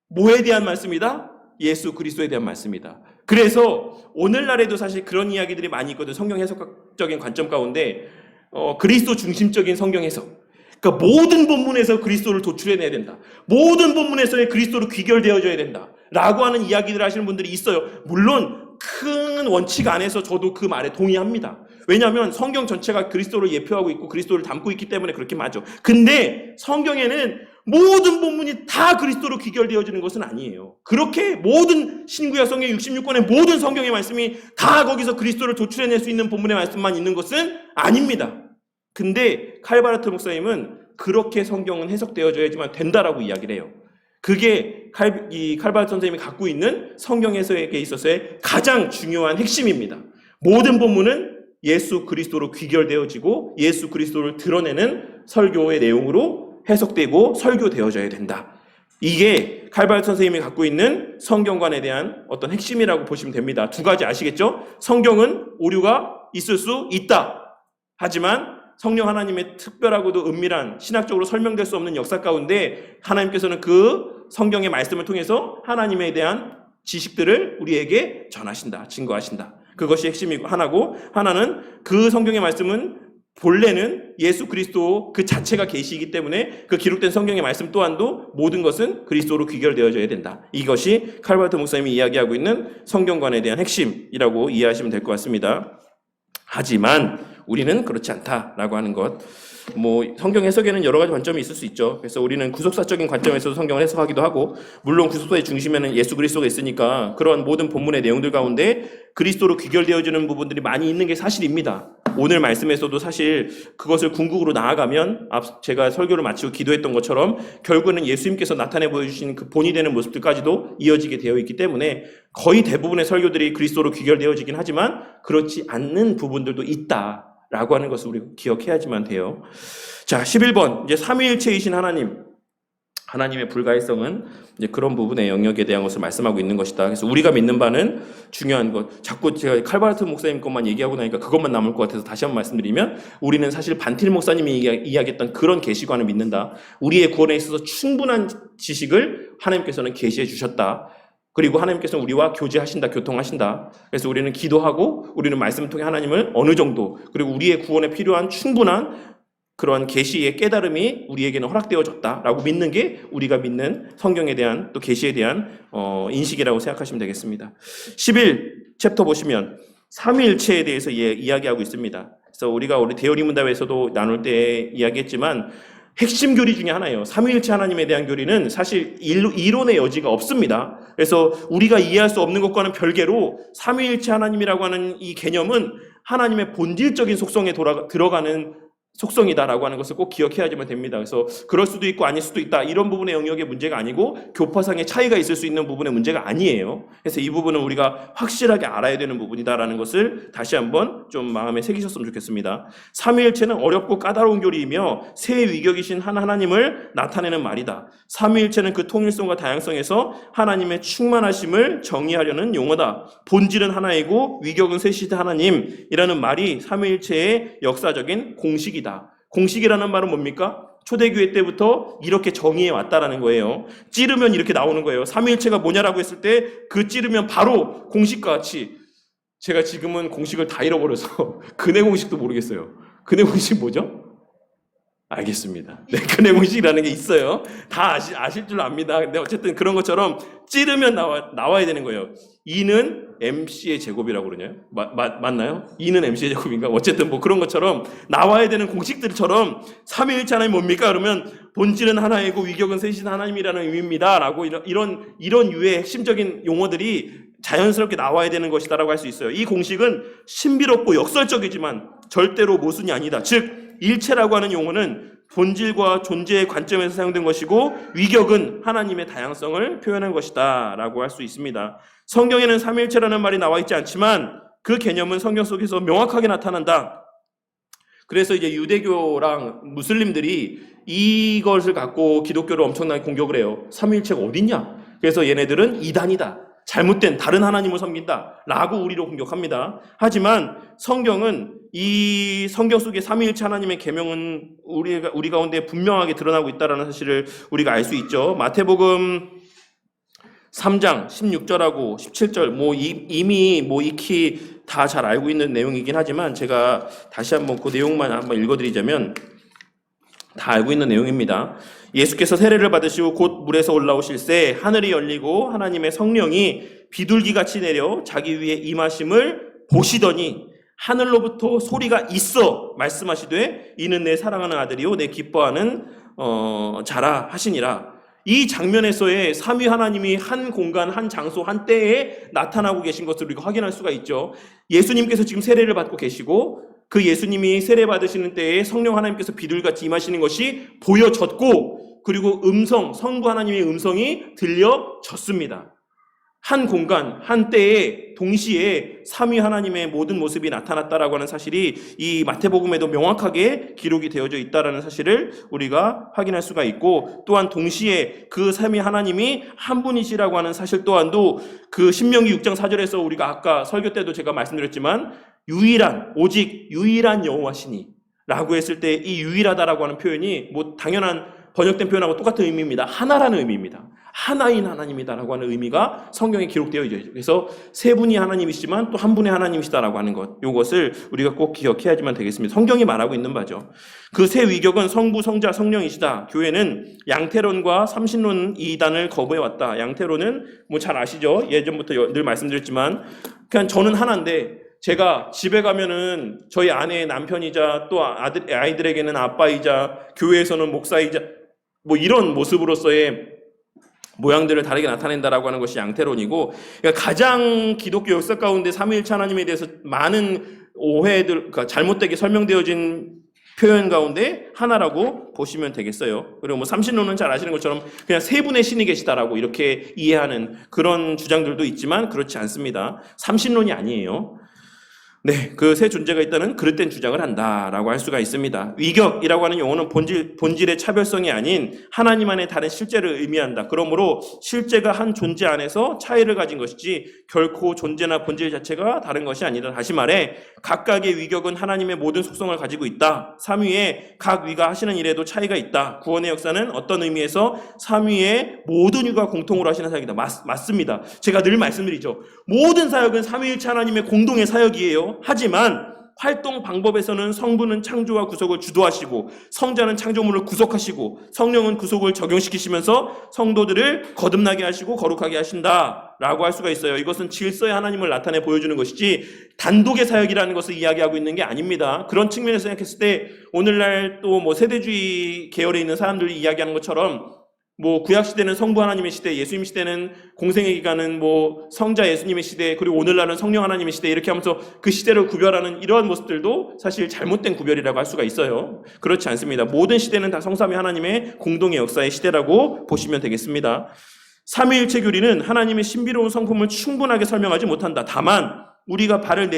뭐에 대한 말씀이다? 예수 그리스도에 대한 말씀이다. 그래서 오늘날에도 사실 그런 이야기들이 많이 있거든요. 성경 해석적인 관점 가운데 그리스도 중심적인 성경 해석. 그러니까 모든 본문에서 그리스도를 도출해내야 된다. 모든 본문에서의 그리스도로 귀결되어져야 된다. 라고 하는 이야기들을 하시는 분들이 있어요. 물론 큰 원칙 안에서 저도 그 말에 동의합니다. 왜냐하면 성경 전체가 그리스도를 예표하고 있고 그리스도를 담고 있기 때문에 그렇게 맞죠. 근데 성경에는 모든 본문이 다 그리스도로 귀결되어지는 것은 아니에요. 그렇게 모든 신구약 성경 66권의 모든 성경의 말씀이 다 거기서 그리스도를 도출해낼 수 있는 본문의 말씀만 있는 것은 아닙니다. 근데 칼바르트 목사님은 그렇게 성경은 해석되어져야지만 된다라고 이야기를 해요. 그게 칼바르트 선생님이 갖고 있는 성경 해석에 있어서의 가장 중요한 핵심입니다. 모든 본문은 예수 그리스도로 귀결되어지고 예수 그리스도를 드러내는 설교의 내용으로 해석되고 설교되어져야 된다. 이게 칼바르트 선생님이 갖고 있는 성경관에 대한 어떤 핵심이라고 보시면 됩니다. 두 가지 아시겠죠? 성경은 오류가 있을 수 있다. 하지만 성령 하나님의 특별하고도 은밀한 신학적으로 설명될 수 없는 역사 가운데 하나님께서는 그 성경의 말씀을 통해서 하나님에 대한 지식들을 우리에게 전하신다. 증거하신다. 그것이 핵심이고 하나고, 하나는 그 성경의 말씀은 본래는 예수 그리스도 그 자체가 계시이기 때문에 그 기록된 성경의 말씀 또한도 모든 것은 그리스도로 귀결되어져야 된다. 이것이 칼바르트 목사님이 이야기하고 있는 성경관에 대한 핵심이라고 이해하시면 될 것 같습니다. 하지만 우리는 그렇지 않다라고 하는 것. 성경 해석에는 여러 가지 관점이 있을 수 있죠. 그래서 우리는 구속사적인 관점에서도 성경을 해석하기도 하고, 물론 구속사의 중심에는 예수 그리스도가 있으니까 그런 모든 본문의 내용들 가운데 그리스도로 귀결되어지는 부분들이 많이 있는 게 사실입니다. 오늘 말씀에서도 사실 그것을 궁극으로 나아가면 제가 설교를 마치고 기도했던 것처럼 결국에는 예수님께서 나타내 보여주신 그 본이 되는 모습들까지도 이어지게 되어 있기 때문에 거의 대부분의 설교들이 그리스도로 귀결되어지긴 하지만 그렇지 않는 부분들도 있다라고 하는 것을 우리가 기억해야지만 돼요. 자, 11번 이제 삼위일체이신 하나님의 불가해성은 이제 그런 부분의 영역에 대한 것을 말씀하고 있는 것이다. 그래서 우리가 믿는 바는 중요한 것, 자꾸 제가 칼바르트 목사님 것만 얘기하고 나니까 그것만 남을 것 같아서 다시 한번 말씀드리면, 우리는 사실 반틸 목사님이 이야기했던 그런 계시관을 믿는다. 우리의 구원에 있어서 충분한 지식을 하나님께서는 계시해 주셨다. 그리고 하나님께서는 우리와 교제하신다, 교통하신다. 그래서 우리는 기도하고 우리는 말씀을 통해 하나님을 어느 정도, 그리고 우리의 구원에 필요한 충분한 그러한 계시의 깨달음이 우리에게는 허락되어졌다라고 믿는 게 우리가 믿는 성경에 대한 또 계시에 대한 인식이라고 생각하시면 되겠습니다. 11챕터 보시면 삼위일체에 대해서 이야기하고 있습니다. 그래서 우리 대요리 문답에서도 나눌 때 이야기했지만 핵심 교리 중에 하나예요. 삼위일체 하나님에 대한 교리는 사실 이론의 여지가 없습니다. 그래서 우리가 이해할 수 없는 것과는 별개로 삼위일체 하나님이라고 하는 이 개념은 하나님의 본질적인 속성에 들어가는 속성이다라고 하는 것을 꼭 기억해야지만 됩니다. 그래서 그럴 수도 있고 아닐 수도 있다, 이런 부분의 영역의 문제가 아니고 교파상의 차이가 있을 수 있는 부분의 문제가 아니에요. 그래서 이 부분은 우리가 확실하게 알아야 되는 부분이다라는 것을 다시 한번 좀 마음에 새기셨으면 좋겠습니다. 삼위일체는 어렵고 까다로운 교리이며 새 위격이신 하나님을 나타내는 말이다. 삼위일체는 그 통일성과 다양성에서 하나님의 충만하심을 정의하려는 용어다. 본질은 하나이고 위격은 셋이신 하나님이라는 말이 삼위일체의 역사적인 공식이다. 공식이라는 말은 뭡니까? 초대교회 때부터 이렇게 정의해 왔다라는 거예요. 찌르면 이렇게 나오는 거예요. 삼위일체가 뭐냐라고 했을 때 그 찌르면 바로 공식과 같이, 제가 지금은 공식을 다 잃어버려서 근해 공식도 모르겠어요. 근해 공식 뭐죠? 알겠습니다. 네, 근해 공식이라는 게 있어요. 다 아실 줄 압니다. 근데 어쨌든 그런 것처럼 찌르면 나와야 되는 거예요. 2는 MC의 제곱이라고 그러나요? 맞나요? 2는 MC의 제곱인가? 어쨌든 그런 것처럼 나와야 되는 공식들처럼 삼위일체 하나님 뭡니까? 그러면 본질은 하나이고 위격은 셋이신 하나님이라는 의미입니다. 라고 이런 유의 핵심적인 용어들이 자연스럽게 나와야 되는 것이다라고 할 수 있어요. 이 공식은 신비롭고 역설적이지만 절대로 모순이 아니다. 즉 일체라고 하는 용어는 본질과 존재의 관점에서 사용된 것이고 위격은 하나님의 다양성을 표현한 것이다 라고 할 수 있습니다. 성경에는 삼위일체라는 말이 나와 있지 않지만 그 개념은 성경 속에서 명확하게 나타난다. 그래서 이제 유대교랑 무슬림들이 이것을 갖고 기독교를 엄청나게 공격을 해요. 삼위일체가 어딨냐? 그래서 얘네들은 이단이다, 잘못된 다른 하나님을 섬긴다 라고 우리로 공격합니다. 하지만 성경은 이 성경 속의 삼위일체 하나님의 계명은 우리 가운데 분명하게 드러나고 있다는 사실을 우리가 알 수 있죠. 마태복음 3장 16절하고 17절 이미 익히 다 잘 알고 있는 내용이긴 하지만 제가 다시 한번 그 내용만 한번 읽어드리자면 다 알고 있는 내용입니다. 예수께서 세례를 받으시고 곧 물에서 올라오실새 하늘이 열리고 하나님의 성령이 비둘기같이 내려 자기 위에 임하심을 보시더니 하늘로부터 소리가 있어 말씀하시되 이는 내 사랑하는 아들이요 내 기뻐하는 자라 하시니라. 이 장면에서의 삼위 하나님이 한 공간, 한 장소, 한 때에 나타나고 계신 것을 우리가 확인할 수가 있죠. 예수님께서 지금 세례를 받고 계시고 그 예수님이 세례 받으시는 때에 성령 하나님께서 비둘기같이 임하시는 것이 보여졌고, 그리고 성부 하나님의 음성이 들려졌습니다. 한 공간, 한 때에 동시에 삼위 하나님의 모든 모습이 나타났다라고 하는 사실이 이 마태복음에도 명확하게 기록이 되어져 있다라는 사실을 우리가 확인할 수가 있고, 또한 동시에 그 삼위 하나님이 한 분이시라고 하는 사실 또한도 그 신명기 6장 4절에서 우리가 아까 설교 때도 제가 말씀드렸지만 오직 유일한 여호와시니 라고 했을 때 이 유일하다라고 하는 표현이 뭐 당연한 번역된 표현하고 똑같은 의미입니다. 하나라는 의미입니다. 하나인 하나님이다라고 하는 의미가 성경에 기록되어 있죠. 그래서 세 분이 하나님이시지만 또 한 분의 하나님이시다라고 하는 것, 이것을 우리가 꼭 기억해야지만 되겠습니다. 성경이 말하고 있는 바죠. 그 세 위격은 성부, 성자, 성령이시다. 교회는 양태론과 삼신론 이단을 거부해왔다. 양태론은 뭐 잘 아시죠? 예전부터 늘 말씀드렸지만 그냥 저는 하나인데 제가 집에 가면은 저희 아내의 남편이자 또 아이들에게는 아빠이자 교회에서는 목사이자 뭐 이런 모습으로서의 모양들을 다르게 나타낸다라고 하는 것이 양태론이고, 그러니까 가장 기독교 역사 가운데 삼위일체 하나님에 대해서 많은 오해들, 그러니까 잘못되게 설명되어진 표현 가운데 하나라고 보시면 되겠어요. 그리고 뭐 삼신론은 잘 아시는 것처럼 그냥 세 분의 신이 계시다라고 이렇게 이해하는 그런 주장들도 있지만 그렇지 않습니다. 삼신론이 아니에요. 네, 그 세 존재가 있다는 그릇된 주장을 한다라고 할 수가 있습니다. 위격이라고 하는 용어는 본질의 차별성이 아닌 하나님 안에 다른 실제를 의미한다. 그러므로 실제가 한 존재 안에서 차이를 가진 것이지 결코 존재나 본질 자체가 다른 것이 아니다. 다시 말해 각각의 위격은 하나님의 모든 속성을 가지고 있다. 삼위의 각 위가 하시는 일에도 차이가 있다. 구원의 역사는 어떤 의미에서 삼위의 모든 위가 공통으로 하시는 사역이다. 맞습니다. 제가 늘 말씀드리죠. 모든 사역은 삼위일체 하나님의 공동의 사역이에요. 하지만 활동 방법에서는 성부는 창조와 구속을 주도하시고 성자는 창조물을 구속하시고 성령은 구속을 적용시키시면서 성도들을 거듭나게 하시고 거룩하게 하신다라고 할 수가 있어요. 이것은 질서의 하나님을 나타내 보여주는 것이지 단독의 사역이라는 것을 이야기하고 있는 게 아닙니다. 그런 측면에서 생각했을 때 오늘날 또 뭐 세대주의 계열에 있는 사람들이 이야기하는 것처럼 뭐 구약시대는 성부 하나님의 시대, 예수님 시대는 공생의 기간은 뭐 성자 예수님의 시대, 그리고 오늘날은 성령 하나님의 시대, 이렇게 하면서 그 시대를 구별하는 이러한 모습들도 사실 잘못된 구별이라고 할 수가 있어요. 그렇지 않습니다. 모든 시대는 다 성삼위 하나님의 공동의 역사의 시대라고 보시면 되겠습니다. 삼위일체 교리는 하나님의 신비로운 성품을 충분하게 설명하지 못한다. 다만 우리가 발을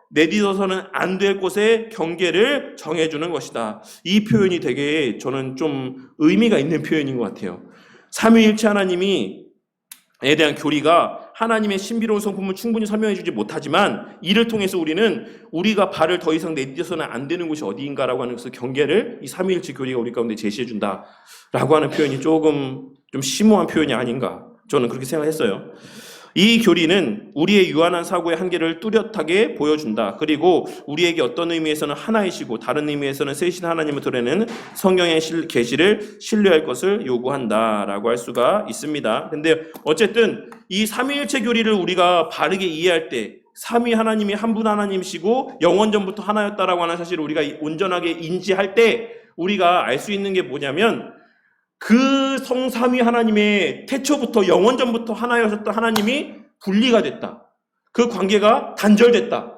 내딛어서는 안 될 곳에 경계를 정해주는 것이다. 이 표현이 되게 저는 좀 의미가 있는 표현인 것 같아요. 삼위일체 하나님에 대한 교리가 하나님의 신비로운 성품을 충분히 설명해주지 못하지만 이를 통해서 우리가 발을 더 이상 내딛어서는 안 되는 곳이 어디인가라고 하는 것을 경계를 이 삼위일체 교리가 우리 가운데 제시해준다라고 하는 표현이 조금 좀 심오한 표현이 아닌가, 저는 그렇게 생각했어요. 이 교리는 우리의 유한한 사고의 한계를 뚜렷하게 보여준다. 그리고 우리에게 어떤 의미에서는 하나이시고 다른 의미에서는 셋인 하나님을 드러내는 성경의 계시를 신뢰할 것을 요구한다라고 할 수가 있습니다. 근데 어쨌든 이 삼위일체 교리를 우리가 바르게 이해할 때 삼위 하나님이 한 분 하나님이시고 영원전부터 하나였다라고 하는 사실을 우리가 온전하게 인지할 때 우리가 알 수 있는 게 뭐냐면 그 성삼위 하나님의 태초부터 영원전부터 하나였던 하나님이 분리가 됐다. 그 관계가 단절됐다.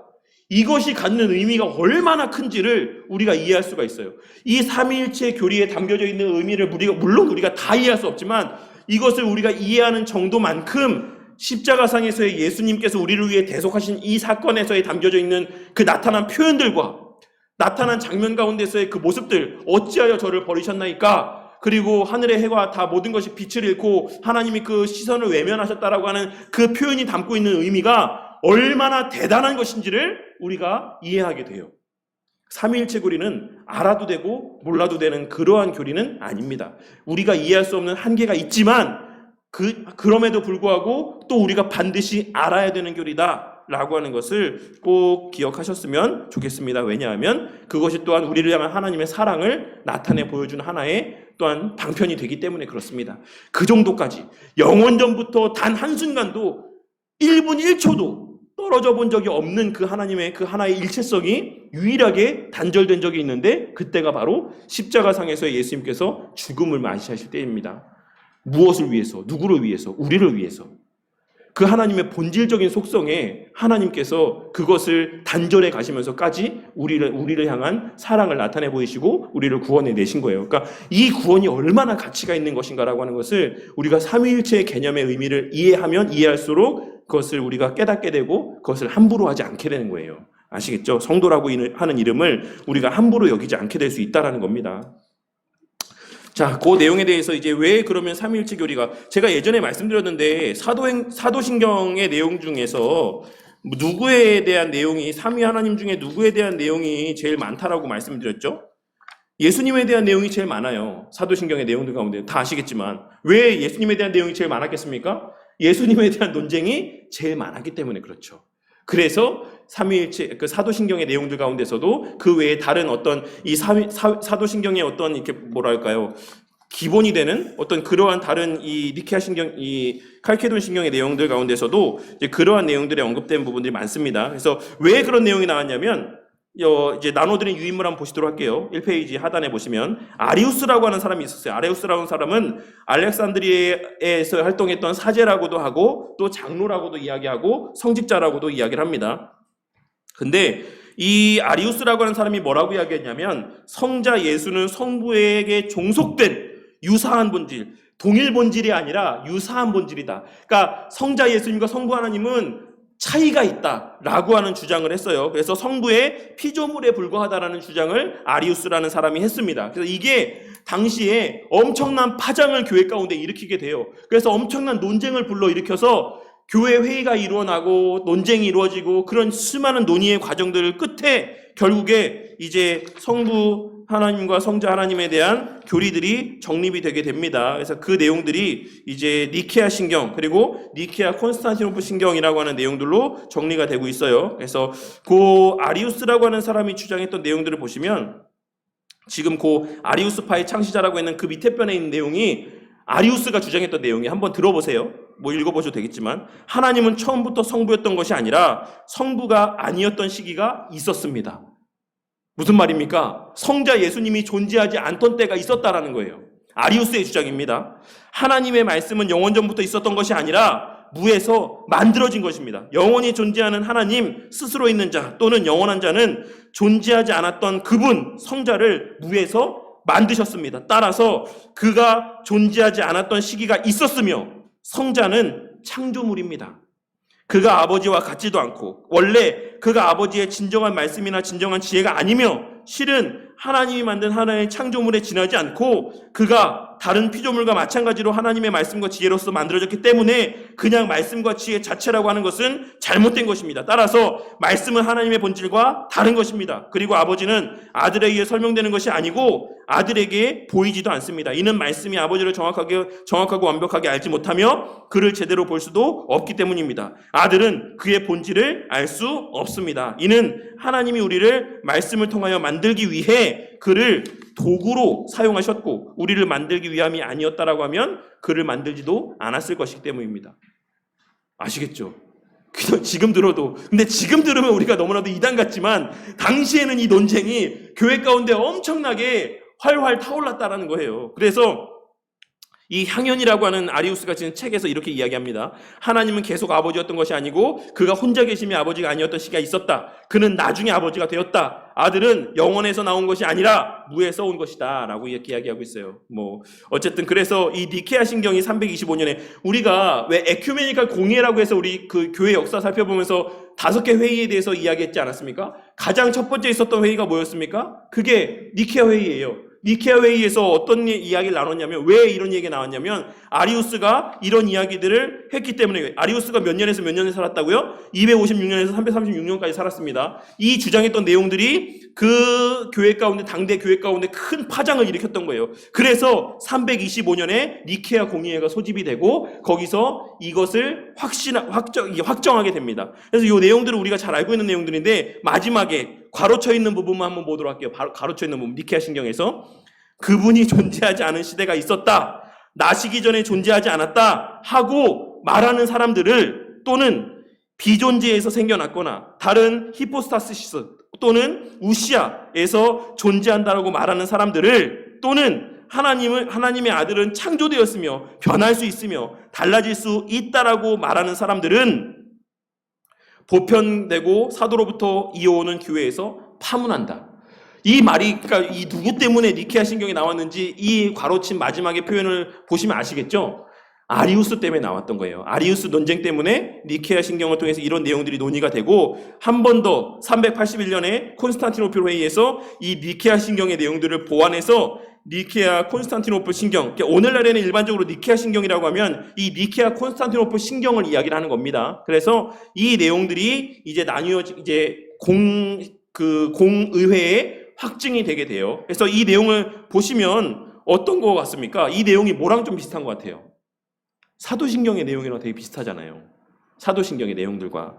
이것이 갖는 의미가 얼마나 큰지를 우리가 이해할 수가 있어요. 이 삼위일체 교리에 담겨져 있는 의미를 물론 우리가 다 이해할 수 없지만 이것을 우리가 이해하는 정도만큼 십자가상에서의 예수님께서 우리를 위해 대속하신 이 사건에서에 담겨져 있는 그 나타난 표현들과 나타난 장면 가운데서의 그 모습들, 어찌하여 저를 버리셨나이까? 그리고 하늘의 해와 다 모든 것이 빛을 잃고 하나님이 그 시선을 외면하셨다라고 하는 그 표현이 담고 있는 의미가 얼마나 대단한 것인지를 우리가 이해하게 돼요. 삼위일체 교리는 알아도 되고 몰라도 되는 그러한 교리는 아닙니다. 우리가 이해할 수 없는 한계가 있지만 그럼에도 불구하고 또 우리가 반드시 알아야 되는 교리다 라고 하는 것을 꼭 기억하셨으면 좋겠습니다. 왜냐하면 그것이 또한 우리를 향한 하나님의 사랑을 나타내 보여주는 하나의 또한 방편이 되기 때문에 그렇습니다. 그 정도까지 영원전부터 단 한순간도 1분 1초도 떨어져 본 적이 없는 그 하나님의 그 하나의 일체성이 유일하게 단절된 적이 있는데 그때가 바로 십자가상에서 예수님께서 죽음을 맞이하실 때입니다. 무엇을 위해서? 누구를 위해서? 우리를 위해서. 그 하나님의 본질적인 속성에 하나님께서 그것을 단절해 가시면서까지 우리를 향한 사랑을 나타내 보이시고 우리를 구원해 내신 거예요. 그러니까 이 구원이 얼마나 가치가 있는 것인가라고 하는 것을 우리가 삼위일체의 개념의 의미를 이해하면 이해할수록 그것을 우리가 깨닫게 되고 그것을 함부로 하지 않게 되는 거예요. 아시겠죠? 성도라고 하는 이름을 우리가 함부로 여기지 않게 될 수 있다라는 겁니다. 자, 그 내용에 대해서 이제 왜 그러면 삼위일체 교리가, 제가 예전에 말씀드렸는데 사도신경의 내용 중에서 누구에 대한 내용이, 삼위 하나님 중에 누구에 대한 내용이 제일 많다라고 말씀드렸죠? 예수님에 대한 내용이 제일 많아요. 사도신경의 내용들 가운데 다 아시겠지만 왜 예수님에 대한 내용이 제일 많았겠습니까? 예수님에 대한 논쟁이 제일 많았기 때문에 그렇죠. 그래서 삼위일체 그 사도신경의 내용들 가운데서도 그 외에 다른 어떤 이 사도신경의 어떤 이렇게 뭐랄까요, 기본이 되는 어떤 그러한 다른 이 니케아 신경, 이 칼케돈 신경의 내용들 가운데서도 이제 그러한 내용들이 언급된 부분들이 많습니다. 그래서 왜 그런 내용이 나왔냐면 이제 나눠드린 유인물 한번 보시도록 할게요. 1페이지 하단에 보시면 아리우스라고 하는 사람이 있었어요. 아리우스라고 하는 사람은 알렉산드리아에서 활동했던 사제라고도 하고 또 장로라고도 이야기하고 성직자라고도 이야기를 합니다. 근데 이 아리우스라고 하는 사람이 뭐라고 이야기했냐면 성자 예수는 성부에게 종속된 유사한 본질, 동일 본질이 아니라 유사한 본질이다. 그러니까 성자 예수님과 성부 하나님은 차이가 있다라고 하는 주장을 했어요. 그래서 성부의 피조물에 불과하다라는 주장을 아리우스라는 사람이 했습니다. 그래서 이게 당시에 엄청난 파장을 교회 가운데 일으키게 돼요. 그래서 엄청난 논쟁을 불러일으켜서 교회 회의가 일어나고 논쟁이 이루어지고 그런 수많은 논의의 과정들 끝에 결국에 이제 성부 하나님과 성자 하나님에 대한 교리들이 정립이 되게 됩니다. 그래서 그 내용들이 이제 니케아 신경 그리고 니케아 콘스탄티노플 신경이라고 하는 내용들로 정리가 되고 있어요. 그래서 그 아리우스라고 하는 사람이 주장했던 내용들을 보시면 지금 그 아리우스파의 창시자라고 했는 그 밑에 편에 있는 내용이 아리우스가 주장했던 내용이 한번 들어보세요. 뭐 읽어보셔도 되겠지만 하나님은 처음부터 성부였던 것이 아니라 성부가 아니었던 시기가 있었습니다. 무슨 말입니까? 성자 예수님이 존재하지 않던 때가 있었다라는 거예요. 아리우스의 주장입니다. 하나님의 말씀은 영원전부터 있었던 것이 아니라 무에서 만들어진 것입니다. 영원히 존재하는 하나님 스스로 있는 자 또는 영원한 자는 존재하지 않았던 그분 성자를 무에서 만드셨습니다. 따라서 그가 존재하지 않았던 시기가 있었으며 성자는 창조물입니다. 그가 아버지와 같지도 않고 원래 그가 아버지의 진정한 말씀이나 진정한 지혜가 아니며 실은 하나님이 만든 하나의 창조물에 지나지 않고 그가 다른 피조물과 마찬가지로 하나님의 말씀과 지혜로서 만들어졌기 때문에 그냥 말씀과 지혜 자체라고 하는 것은 잘못된 것입니다. 따라서 말씀은 하나님의 본질과 다른 것입니다. 그리고 아버지는 아들에 의해 설명되는 것이 아니고 아들에게 보이지도 않습니다. 이는 말씀이 아버지를 정확하고 완벽하게 알지 못하며 그를 제대로 볼 수도 없기 때문입니다. 아들은 그의 본질을 알 수 없습니다. 이는 하나님이 우리를 말씀을 통하여 만들기 위해 그를 도구로 사용하셨고 우리를 만들기 위함이 아니었다라고 하면 그를 만들지도 않았을 것이기 때문입니다. 아시겠죠? 지금 들어도, 근데 지금 들으면 우리가 너무나도 이단 같지만 당시에는 이 논쟁이 교회 가운데 엄청나게 활활 타올랐다라는 거예요. 그래서 이 향연이라고 하는 아리우스가 지은 책에서 이렇게 이야기합니다. 하나님은 계속 아버지였던 것이 아니고 그가 혼자 계심이 아버지가 아니었던 시기가 있었다. 그는 나중에 아버지가 되었다. 아들은 영원에서 나온 것이 아니라 무에서 온 것이다 라고 이렇게 이야기하고 있어요. 어쨌든 그래서 이 니케아 신경이 325년에 우리가 왜 에큐메니칼 공의회라고 해서 우리 그 교회 역사 살펴보면서 5개 회의에 대해서 이야기했지 않았습니까? 가장 첫 번째 있었던 회의가 뭐였습니까? 그게 니케아 회의예요. 니케아 회의에서 어떤 이야기를 나눴냐면 왜 이런 얘기가 나왔냐면 아리우스가 이런 이야기들을 했기 때문에. 아리우스가 몇 년에서 몇 년을 살았다고요? 256년에서 336년까지 살았습니다. 이 주장했던 내용들이 그 교회 가운데, 당대 교회 가운데 큰 파장을 일으켰던 거예요. 그래서 325년에 니케아 공의회가 소집이 되고 거기서 이것을 확정하게 됩니다. 그래서 이 내용들은 우리가 잘 알고 있는 내용들인데 마지막에 괄호쳐 있는 부분만 한번 보도록 할게요. 괄호쳐 있는 부분, 니케아 신경에서 그분이 존재하지 않은 시대가 있었다, 나시기 전에 존재하지 않았다 하고 말하는 사람들을, 또는 비존재에서 생겨났거나 다른 히포스타시스 또는 우시아에서 존재한다라고 말하는 사람들을, 또는 하나님의 아들은 창조되었으며 변할 수 있으며 달라질 수 있다라고 말하는 사람들은 보편되고 사도로부터 이어오는 교회에서 파문한다. 이 말이, 그러니까 이 누구 때문에 니케아 신경이 나왔는지 이 괄호친 마지막의 표현을 보시면 아시겠죠? 아리우스 때문에 나왔던 거예요. 아리우스 논쟁 때문에 니케아 신경을 통해서 이런 내용들이 논의가 되고, 한 번 더 381년에 콘스탄티노플 회의에서 이 니케아 신경의 내용들을 보완해서 니케아 콘스탄티노플 신경, 오늘날에는 일반적으로 니케아 신경이라고 하면 이 니케아 콘스탄티노플 신경을 이야기를 하는 겁니다. 그래서 이 내용들이 이제 이제 공의회에 확증이 되게 돼요. 그래서 이 내용을 보시면 어떤 것 같습니까? 이 내용이 뭐랑 좀 비슷한 것 같아요. 사도신경의 내용이랑 되게 비슷하잖아요. 사도신경의 내용들과.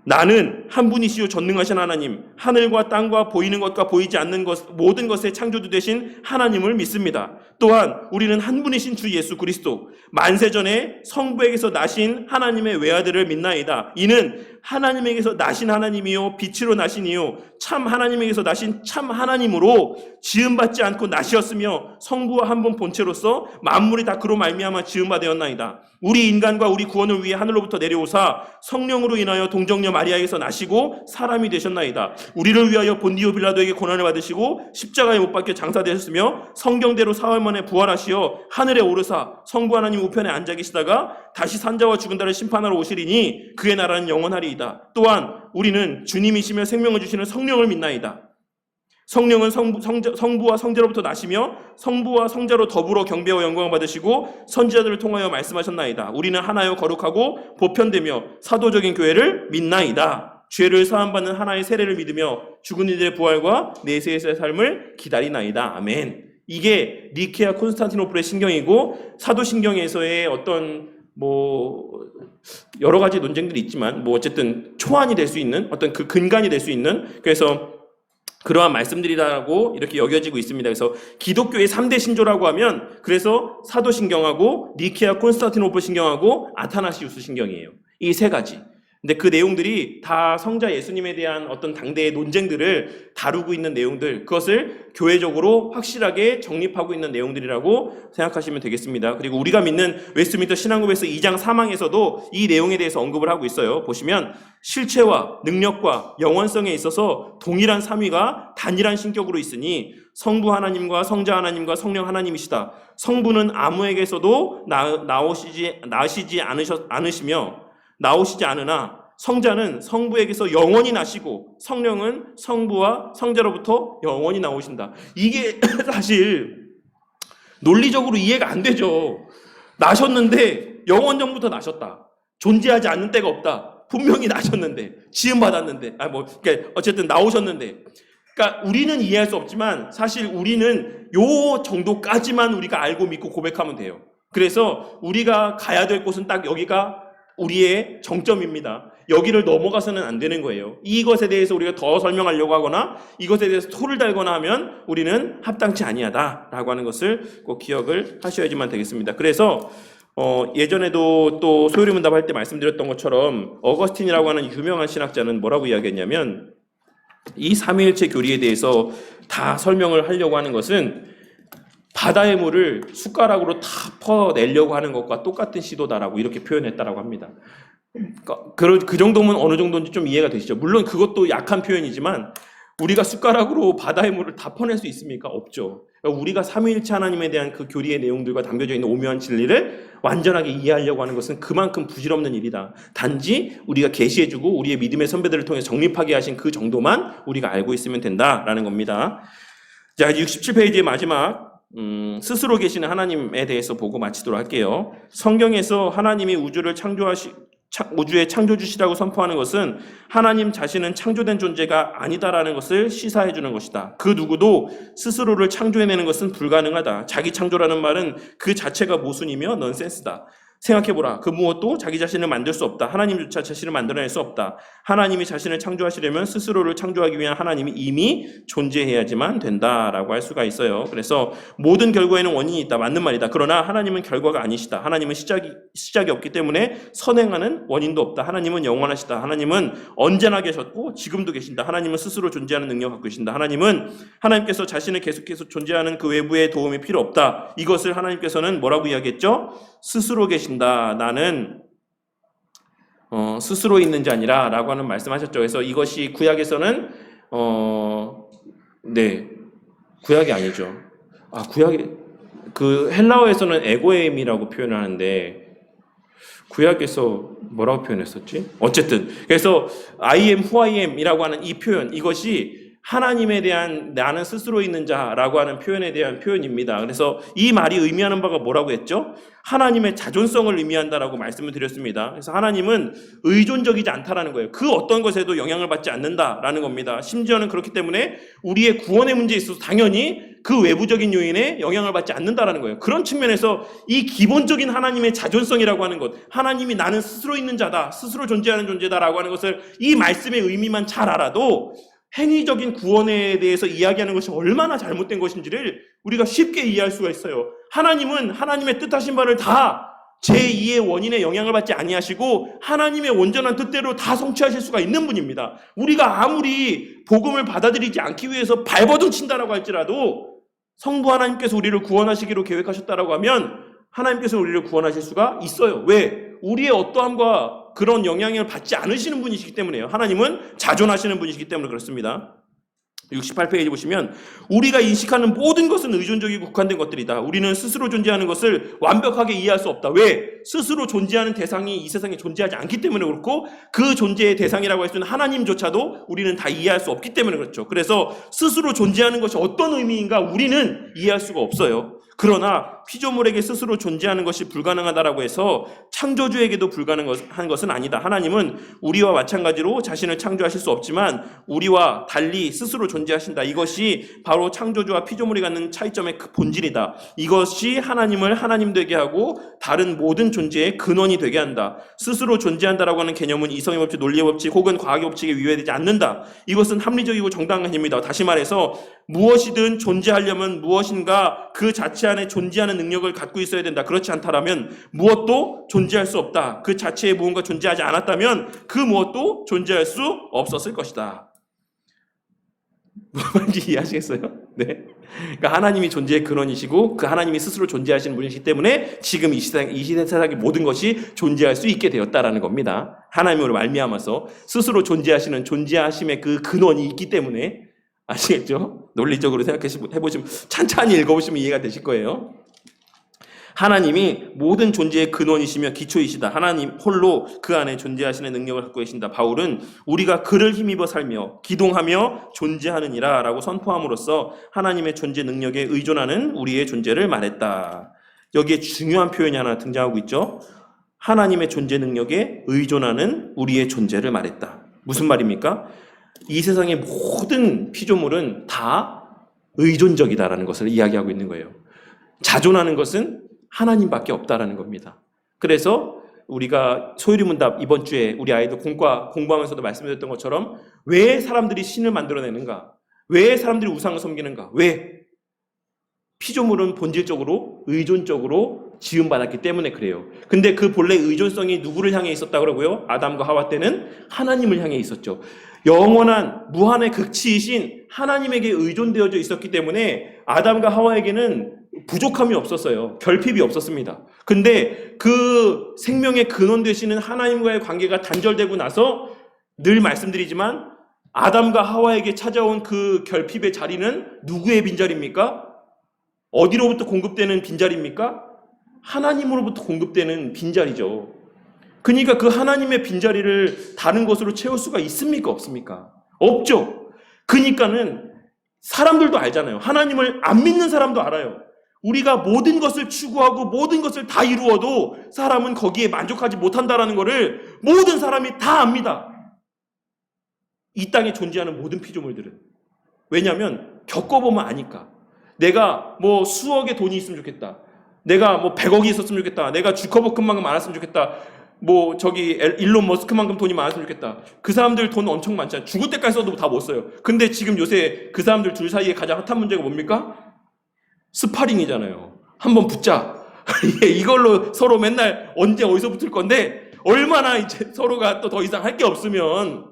나는 한 분이시요 전능하신 하나님, 하늘과 땅과 보이는 것과 보이지 않는 것 모든 것의 창조주 되신 하나님을 믿습니다. 또한 우리는 한 분이신 주 예수 그리스도, 만세전에 성부에게서 나신 하나님의 외아들을 믿나이다. 이는 하나님에게서 나신 하나님이요 빛으로 나신이요 참 하나님에게서 나신 참 하나님으로 지음받지 않고 나시었으며 성부와 한 분 본체로서 만물이 다 그로 말미암아 지음바 되었나이다. 우리 인간과 우리 구원을 위해 하늘로부터 내려오사 성령으로 인하여 동정녀 마리아에게서 나시고 사람이 되셨나이다. 우리를 위하여 본디오 빌라도에게 고난을 받으시고 십자가에 못 박혀 장사되셨으며 성경대로 사흘 만에 부활하시어 하늘에 오르사 성부 하나님 우편에 앉아 계시다가 다시 산자와 죽은 자를 심판하러 오시리니 그의 나라는 영원하리이다. 또한 우리는 주님이시며 생명을 주시는 성령을 믿나이다. 성령은 성부와 성자로부터 나시며 성부와 성자로 더불어 경배와 영광을 받으시고 선지자들을 통하여 말씀하셨나이다. 우리는 하나요 거룩하고 보편되며 사도적인 교회를 믿나이다. 죄를 사함받는 하나의 세례를 믿으며 죽은 이들의 부활과 내세의 삶을 기다리나이다. 아멘. 이게 니케아 콘스탄티노플의 신경이고, 사도신경에서의 어떤 여러 가지 논쟁들이 있지만 어쨌든 초안이 될 수 있는 어떤 그 근간이 될 수 있는, 그래서 그러한 말씀들이라고 이렇게 여겨지고 있습니다. 그래서 기독교의 3대 신조라고 하면 그래서 사도신경하고 니케아 콘스탄티노플 신경하고 아타나시우스 신경이에요. 이 세 가지. 근데 그 내용들이 다 성자 예수님에 대한 어떤 당대의 논쟁들을 다루고 있는 내용들, 그것을 교회적으로 확실하게 정립하고 있는 내용들이라고 생각하시면 되겠습니다. 그리고 우리가 믿는 웨스트민스터 신앙고백서 2장 3항에서도 이 내용에 대해서 언급을 하고 있어요. 보시면 실체와 능력과 영원성에 있어서 동일한 삼위가 단일한 신격으로 있으니 성부 하나님과 성자 하나님과 성령 하나님이시다. 성부는 아무에게서도 나오시지 않으나 성자는 성부에게서 영원히 나시고 성령은 성부와 성자로부터 영원히 나오신다. 이게 사실 논리적으로 이해가 안 되죠. 나셨는데 영원 전부터 나셨다. 존재하지 않는 때가 없다. 분명히 나셨는데, 지음받았는데, 그러니까 어쨌든 나오셨는데, 그러니까 우리는 이해할 수 없지만 사실 우리는 요 정도까지만 우리가 알고 믿고 고백하면 돼요. 그래서 우리가 가야 될 곳은 딱 여기가 우리의 정점입니다. 여기를 넘어가서는 안 되는 거예요. 이것에 대해서 우리가 더 설명하려고 하거나 이것에 대해서 토를 달거나 하면 우리는 합당치 아니하다라고 하는 것을 꼭 기억을 하셔야지만 되겠습니다. 그래서 예전에도 또 소요리문답 할 때 말씀드렸던 것처럼 어거스틴이라고 하는 유명한 신학자는 뭐라고 이야기했냐면, 이 삼위일체 교리에 대해서 다 설명을 하려고 하는 것은 바다의 물을 숟가락으로 다 퍼내려고 하는 것과 똑같은 시도다라고 이렇게 표현했다라고 합니다. 그 정도면 어느 정도인지 좀 이해가 되시죠? 물론 그것도 약한 표현이지만 우리가 숟가락으로 바다의 물을 다 퍼낼 수 있습니까? 없죠. 우리가 삼위일체 하나님에 대한 그 교리의 내용들과 담겨져 있는 오묘한 진리를 완전하게 이해하려고 하는 것은 그만큼 부질없는 일이다. 단지 우리가 계시해주고 우리의 믿음의 선배들을 통해 정립하게 하신 그 정도만 우리가 알고 있으면 된다라는 겁니다. 자, 67페이지의 마지막 스스로 계시는 하나님에 대해서 보고 마치도록 할게요. 성경에서 하나님이 우주의 창조주시라고 선포하는 것은 하나님 자신은 창조된 존재가 아니다라는 것을 시사해 주는 것이다. 그 누구도 스스로를 창조해내는 것은 불가능하다. 자기 창조라는 말은 그 자체가 모순이며 넌센스다. 생각해보라. 그 무엇도 자기 자신을 만들 수 없다. 하나님조차 자신을 만들어낼 수 없다. 하나님이 자신을 창조하시려면 스스로를 창조하기 위한 하나님이 이미 존재해야지만 된다라고 할 수가 있어요. 그래서 모든 결과에는 원인이 있다. 맞는 말이다. 그러나 하나님은 결과가 아니시다. 하나님은 시작이 없기 때문에 선행하는 원인도 없다. 하나님은 영원하시다. 하나님은 언제나 계셨고 지금도 계신다. 하나님은 스스로 존재하는 능력을 갖고 계신다. 하나님께서 자신을 계속해서 존재하는 그 외부의 도움이 필요 없다. 이것을 하나님께서는 뭐라고 이야기했죠? 스스로 계신다. 나는 스스로 있는 자니라 라고 하는 말씀하셨죠. 그래서 이것이 구약에서는 구약이 아니죠. 구약이 그 헬라어에서는 에고엠이라고 표현하는데 구약에서 뭐라고 표현했었지? 어쨌든 그래서 I am who I am 이라고 하는 이 표현, 이것이 하나님에 대한 나는 스스로 있는 자라고 하는 표현에 대한 표현입니다. 그래서 이 말이 의미하는 바가 뭐라고 했죠? 하나님의 자존성을 의미한다라고 말씀을 드렸습니다. 그래서 하나님은 의존적이지 않다라는 거예요. 그 어떤 것에도 영향을 받지 않는다라는 겁니다. 심지어는 그렇기 때문에 우리의 구원의 문제에 있어서 당연히 그 외부적인 요인에 영향을 받지 않는다라는 거예요. 그런 측면에서 이 기본적인 하나님의 자존성이라고 하는 것, 하나님이 나는 스스로 있는 자다, 스스로 존재하는 존재다라고 하는 것을 이 말씀의 의미만 잘 알아도 행위적인 구원에 대해서 이야기하는 것이 얼마나 잘못된 것인지를 우리가 쉽게 이해할 수가 있어요. 하나님은 하나님의 뜻하신 바를 다 제2의 원인에 영향을 받지 아니하시고 하나님의 온전한 뜻대로 다 성취하실 수가 있는 분입니다. 우리가 아무리 복음을 받아들이지 않기 위해서 발버둥 친다라고 할지라도 성부 하나님께서 우리를 구원하시기로 계획하셨다라고 하면 하나님께서 우리를 구원하실 수가 있어요. 왜? 우리의 어떠함과 그런 영향을 받지 않으시는 분이시기 때문에요. 하나님은 자존하시는 분이시기 때문에 그렇습니다. 68페이지 보시면 우리가 인식하는 모든 것은 의존적이고 국한된 것들이다. 우리는 스스로 존재하는 것을 완벽하게 이해할 수 없다. 왜? 스스로 존재하는 대상이 이 세상에 존재하지 않기 때문에 그렇고 그 존재의 대상이라고 할 수 있는 하나님조차도 우리는 다 이해할 수 없기 때문에 그렇죠. 그래서 스스로 존재하는 것이 어떤 의미인가 우리는 이해할 수가 없어요. 그러나 피조물에게 스스로 존재하는 것이 불가능하다라고 해서 창조주에게도 불가능한 것은 아니다. 하나님은 우리와 마찬가지로 자신을 창조하실 수 없지만 우리와 달리 스스로 존재하신다. 이것이 바로 창조주와 피조물이 갖는 차이점의 본질이다. 이것이 하나님을 하나님 되게 하고 다른 모든 존재의 근원이 되게 한다. 스스로 존재한다라고 하는 개념은 이성의 법칙, 논리의 법칙 혹은 과학의 법칙에 위배되지 않는다. 이것은 합리적이고 정당한 개념이다. 다시 말해서 무엇이든 존재하려면 무엇인가 그 자체 안에 존재하는 능력을 갖고 있어야 된다. 그렇지 않다라면 무엇도 존재할 수 없다. 그 자체에 무언가 존재하지 않았다면 그 무엇도 존재할 수 없었을 것이다. 뭔지 이해하시겠어요? 네. 그러니까 하나님이 존재의 근원이시고 그 하나님이 스스로 존재하시는 분이시기 때문에 지금 이 세상의 모든 것이 존재할 수 있게 되었다라는 겁니다. 하나님으로 말미암아서 스스로 존재하시는 존재하심의 그 근원이 있기 때문에 아시겠죠? 논리적으로 생각해보시면 찬찬히 읽어보시면 이해가 되실 거예요. 하나님이 모든 존재의 근원이시며 기초이시다. 하나님 홀로 그 안에 존재하시는 능력을 갖고 계신다. 바울은 우리가 그를 힘입어 살며 기동하며 존재하느니라 라고 선포함으로써 하나님의 존재 능력에 의존하는 우리의 존재를 말했다. 여기에 중요한 표현이 하나 등장하고 있죠. 하나님의 존재 능력에 의존하는 우리의 존재를 말했다. 무슨 말입니까? 이 세상의 모든 피조물은 다 의존적이다라는 것을 이야기하고 있는 거예요. 자존하는 것은 하나님밖에 없다라는 겁니다. 그래서 우리가 소유리문답 이번 주에 우리 아이들 공부하면서도 말씀드렸던 것처럼 왜 사람들이 신을 만들어내는가? 왜 사람들이 우상을 섬기는가? 왜? 피조물은 본질적으로 의존적으로 지음받았기 때문에 그래요. 근데 그 본래 의존성이 누구를 향해 있었다고 그러고요? 아담과 하와 때는 하나님을 향해 있었죠. 영원한 무한의 극치이신 하나님에게 의존되어져 있었기 때문에 아담과 하와에게는 부족함이 없었어요. 결핍이 없었습니다. 근데 그 생명의 근원 되시는 하나님과의 관계가 단절되고 나서 늘 말씀드리지만 아담과 하와에게 찾아온 그 결핍의 자리는 누구의 빈자리입니까? 어디로부터 공급되는 빈자리입니까? 하나님으로부터 공급되는 빈자리죠. 그러니까 그 하나님의 빈자리를 다른 것으로 채울 수가 있습니까? 없습니까? 없죠. 그러니까는 사람들도 알잖아요. 하나님을 안 믿는 사람도 알아요. 우리가 모든 것을 추구하고 모든 것을 다 이루어도 사람은 거기에 만족하지 못한다라는 것을 모든 사람이 다 압니다. 이 땅에 존재하는 모든 피조물들은. 왜냐하면 겪어보면 아니까. 내가 뭐 수억의 돈이 있으면 좋겠다. 내가 뭐 100억이 있었으면 좋겠다. 내가 주커버크만큼 많았으면 좋겠다. 뭐 저기 일론 머스크만큼 돈이 많았으면 좋겠다. 그 사람들 돈 엄청 많잖아요. 죽을 때까지 써도 다 못 써요. 근데 지금 요새 그 사람들 둘 사이에 가장 핫한 문제가 뭡니까? 스파링이잖아요. 한번 붙자. 이걸로 서로 맨날 언제 어디서 붙을 건데, 얼마나 이제 서로가 또 더 이상 할 게 없으면,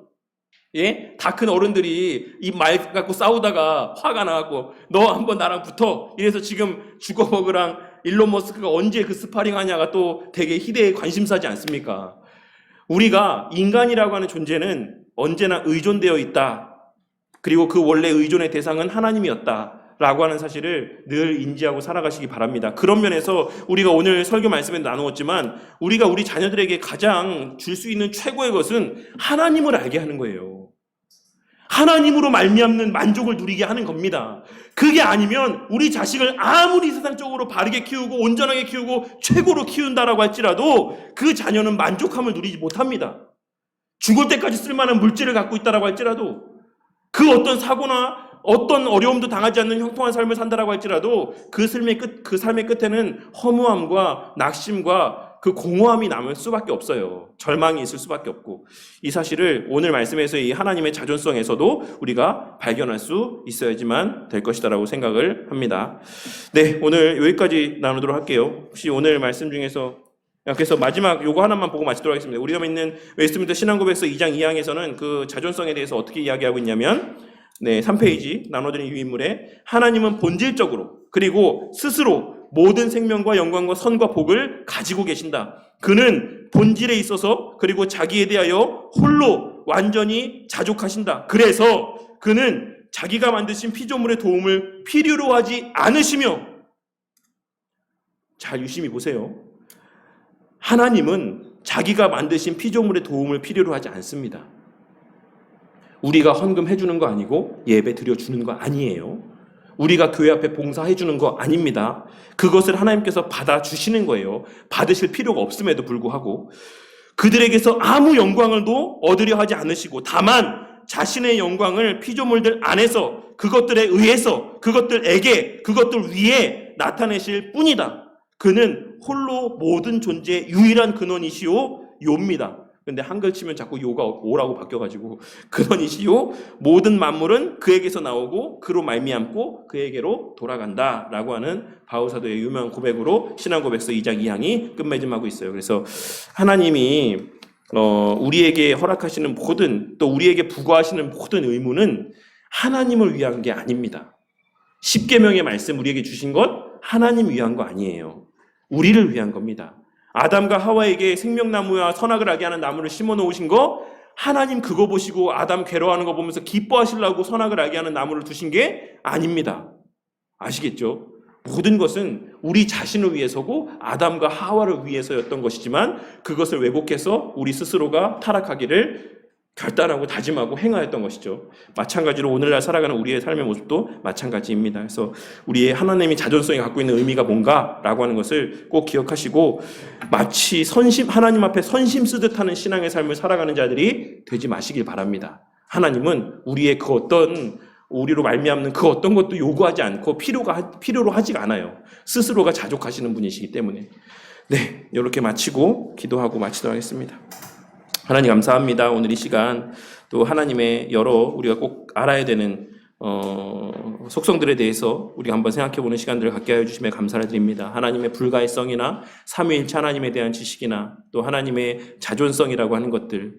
예? 다 큰 어른들이 이 말 갖고 싸우다가 화가 나갖고 너 한번 나랑 붙어. 이래서 지금 주커버그랑 일론 머스크가 언제 그 스파링 하냐가 또 되게 희대의 관심사지 않습니까? 우리가 인간이라고 하는 존재는 언제나 의존되어 있다. 그리고 그 원래 의존의 대상은 하나님이었다. 라고 하는 사실을 늘 인지하고 살아가시기 바랍니다. 그런 면에서 우리가 오늘 설교 말씀에 나누었지만 우리가 우리 자녀들에게 가장 줄 수 있는 최고의 것은 하나님을 알게 하는 거예요. 하나님으로 말미암는 만족을 누리게 하는 겁니다. 그게 아니면 우리 자식을 아무리 세상적으로 바르게 키우고 온전하게 키우고 최고로 키운다라고 할지라도 그 자녀는 만족함을 누리지 못합니다. 죽을 때까지 쓸만한 물질을 갖고 있다라고 할지라도, 그 어떤 사고나 어떤 어려움도 당하지 않는 형통한 삶을 산다라고 할지라도 그 삶의 끝에는 허무함과 낙심과 그 공허함이 남을 수밖에 없어요. 절망이 있을 수밖에 없고, 이 사실을 오늘 말씀에서 이 하나님의 자존성에서도 우리가 발견할 수 있어야지만 될 것이다라고 생각을 합니다. 네, 오늘 여기까지 나누도록 할게요. 혹시 오늘 말씀 중에서, 그래서 마지막 요거 하나만 보고 마치도록 하겠습니다. 우리가 믿는 웨스트민스터 신앙고백서 2장 2항에서는 그 자존성에 대해서 어떻게 이야기하고 있냐면, 네, 3페이지 나눠드린 유인물에 하나님은 본질적으로 그리고 스스로 모든 생명과 영광과 선과 복을 가지고 계신다. 그는 본질에 있어서 그리고 자기에 대하여 홀로 완전히 자족하신다. 그래서 그는 자기가 만드신 피조물의 도움을 필요로 하지 않으시며, 잘 유심히 보세요. 하나님은 자기가 만드신 피조물의 도움을 필요로 하지 않습니다. 우리가 헌금해 주는 거 아니고 예배 드려 주는 거 아니에요. 우리가 교회 앞에 봉사해 주는 거 아닙니다. 그것을 하나님께서 받아 주시는 거예요. 받으실 필요가 없음에도 불구하고 그들에게서 아무 영광을도 얻으려 하지 않으시고, 다만 자신의 영광을 피조물들 안에서 그것들에 의해서 그것들에게 그것들 위에 나타내실 뿐이다. 그는 홀로 모든 존재의 유일한 근원이시오 요입니다. 근데 한글 치면 자꾸 요가 오라고 바뀌어가지고, 근원이시요 모든 만물은 그에게서 나오고 그로 말미암고 그에게로 돌아간다라고 하는 바울사도의 유명한 고백으로 신앙고백서 2장 2항이 끝맺음하고 있어요. 그래서 하나님이 우리에게 허락하시는 모든, 또 우리에게 부과하시는 모든 의무는 하나님을 위한 게 아닙니다. 십계명의 말씀 우리에게 주신 것 하나님 위한 거 아니에요. 우리를 위한 겁니다. 아담과 하와에게 생명나무와 선악을 알게 하는 나무를 심어 놓으신 거 하나님 그거 보시고 아담 괴로워하는 거 보면서 기뻐하시려고 선악을 알게 하는 나무를 두신 게 아닙니다. 아시겠죠? 모든 것은 우리 자신을 위해서고 아담과 하와를 위해서였던 것이지만 그것을 왜곡해서 우리 스스로가 타락하기를 결단하고 다짐하고 행하였던 것이죠. 마찬가지로 오늘날 살아가는 우리의 삶의 모습도 마찬가지입니다. 그래서 우리의 하나님이 자존성이 갖고 있는 의미가 뭔가라고 하는 것을 꼭 기억하시고, 마치 하나님 앞에 선심 쓰듯 하는 신앙의 삶을 살아가는 자들이 되지 마시길 바랍니다. 하나님은 우리의 그 어떤, 우리로 말미암는 그 어떤 것도 요구하지 않고 필요로 하지가 않아요. 스스로가 자족하시는 분이시기 때문에. 네, 이렇게 마치고 기도하고 마치도록 하겠습니다. 하나님 감사합니다. 오늘 이 시간 또 하나님의 여러 우리가 꼭 알아야 되는 속성들에 대해서 우리가 한번 생각해보는 시간들을 갖게 하여 주심에 감사를 드립니다. 하나님의 불가의성이나 삼위일체 하나님에 대한 지식이나 또 하나님의 자존성이라고 하는 것들,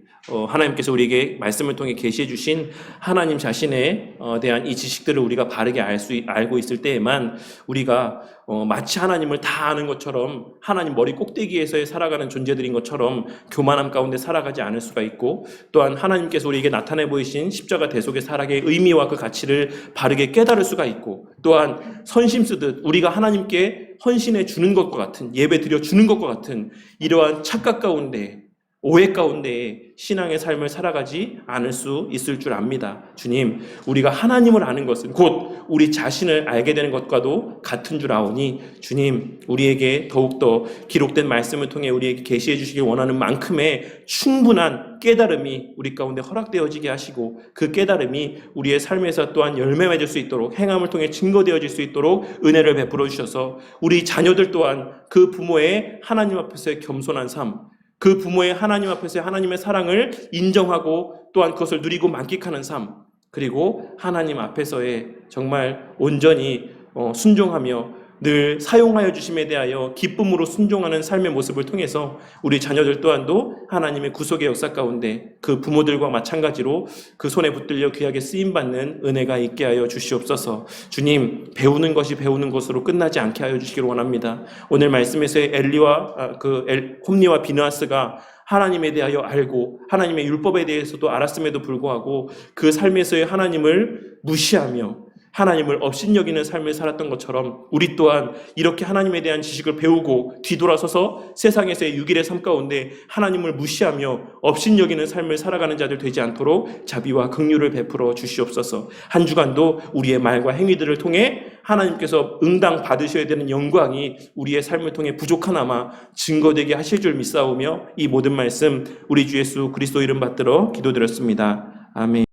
하나님께서 우리에게 말씀을 통해 계시해 주신 하나님 자신에 대한 이 지식들을 우리가 바르게 알고 있을 때에만 우리가 마치 하나님을 다 아는 것처럼, 하나님 머리 꼭대기에서 살아가는 존재들인 것처럼 교만함 가운데 살아가지 않을 수가 있고, 또한 하나님께서 우리에게 나타내 보이신 십자가 대속의 사랑의 의미와 그 가치를 바르게 깨달을 수가 있고, 또한 선심 쓰듯 우리가 하나님께 헌신해 주는 것과 같은, 예배 드려 주는 것과 같은 이러한 착각 가운데 오해 가운데 신앙의 삶을 살아가지 않을 수 있을 줄 압니다. 주님, 우리가 하나님을 아는 것은 곧 우리 자신을 알게 되는 것과도 같은 줄 아오니 주님, 우리에게 더욱더 기록된 말씀을 통해 우리에게 계시해 주시길 원하는 만큼의 충분한 깨달음이 우리 가운데 허락되어지게 하시고 그 깨달음이 우리의 삶에서 또한 열매 맺을 수 있도록 행함을 통해 증거되어질 수 있도록 은혜를 베풀어 주셔서 우리 자녀들 또한 그 부모의 하나님 앞에서의 겸손한 삶, 그 부모의 하나님 앞에서 하나님의 사랑을 인정하고 또한 그것을 누리고 만끽하는 삶, 그리고 하나님 앞에서의 정말 온전히 순종하며 늘 사용하여 주심에 대하여 기쁨으로 순종하는 삶의 모습을 통해서 우리 자녀들 또한도 하나님의 구속의 역사 가운데 그 부모들과 마찬가지로 그 손에 붙들려 귀하게 쓰임받는 은혜가 있게 하여 주시옵소서. 주님, 배우는 것이 배우는 것으로 끝나지 않게 하여 주시기를 원합니다. 오늘 말씀에서의 홈리와 비느하스가 하나님에 대하여 알고 하나님의 율법에 대해서도 알았음에도 불구하고 그 삶에서의 하나님을 무시하며 하나님을 업신여기는 삶을 살았던 것처럼 우리 또한 이렇게 하나님에 대한 지식을 배우고 뒤돌아서서 세상에서의 유길의 삶 가운데 하나님을 무시하며 업신여기는 삶을 살아가는 자들 되지 않도록 자비와 긍휼을 베풀어 주시옵소서. 한 주간도 우리의 말과 행위들을 통해 하나님께서 응당 받으셔야 되는 영광이 우리의 삶을 통해 부족하나마 증거되게 하실 줄 믿사오며 이 모든 말씀 우리 주 예수 그리스도 이름 받들어 기도드렸습니다. 아멘.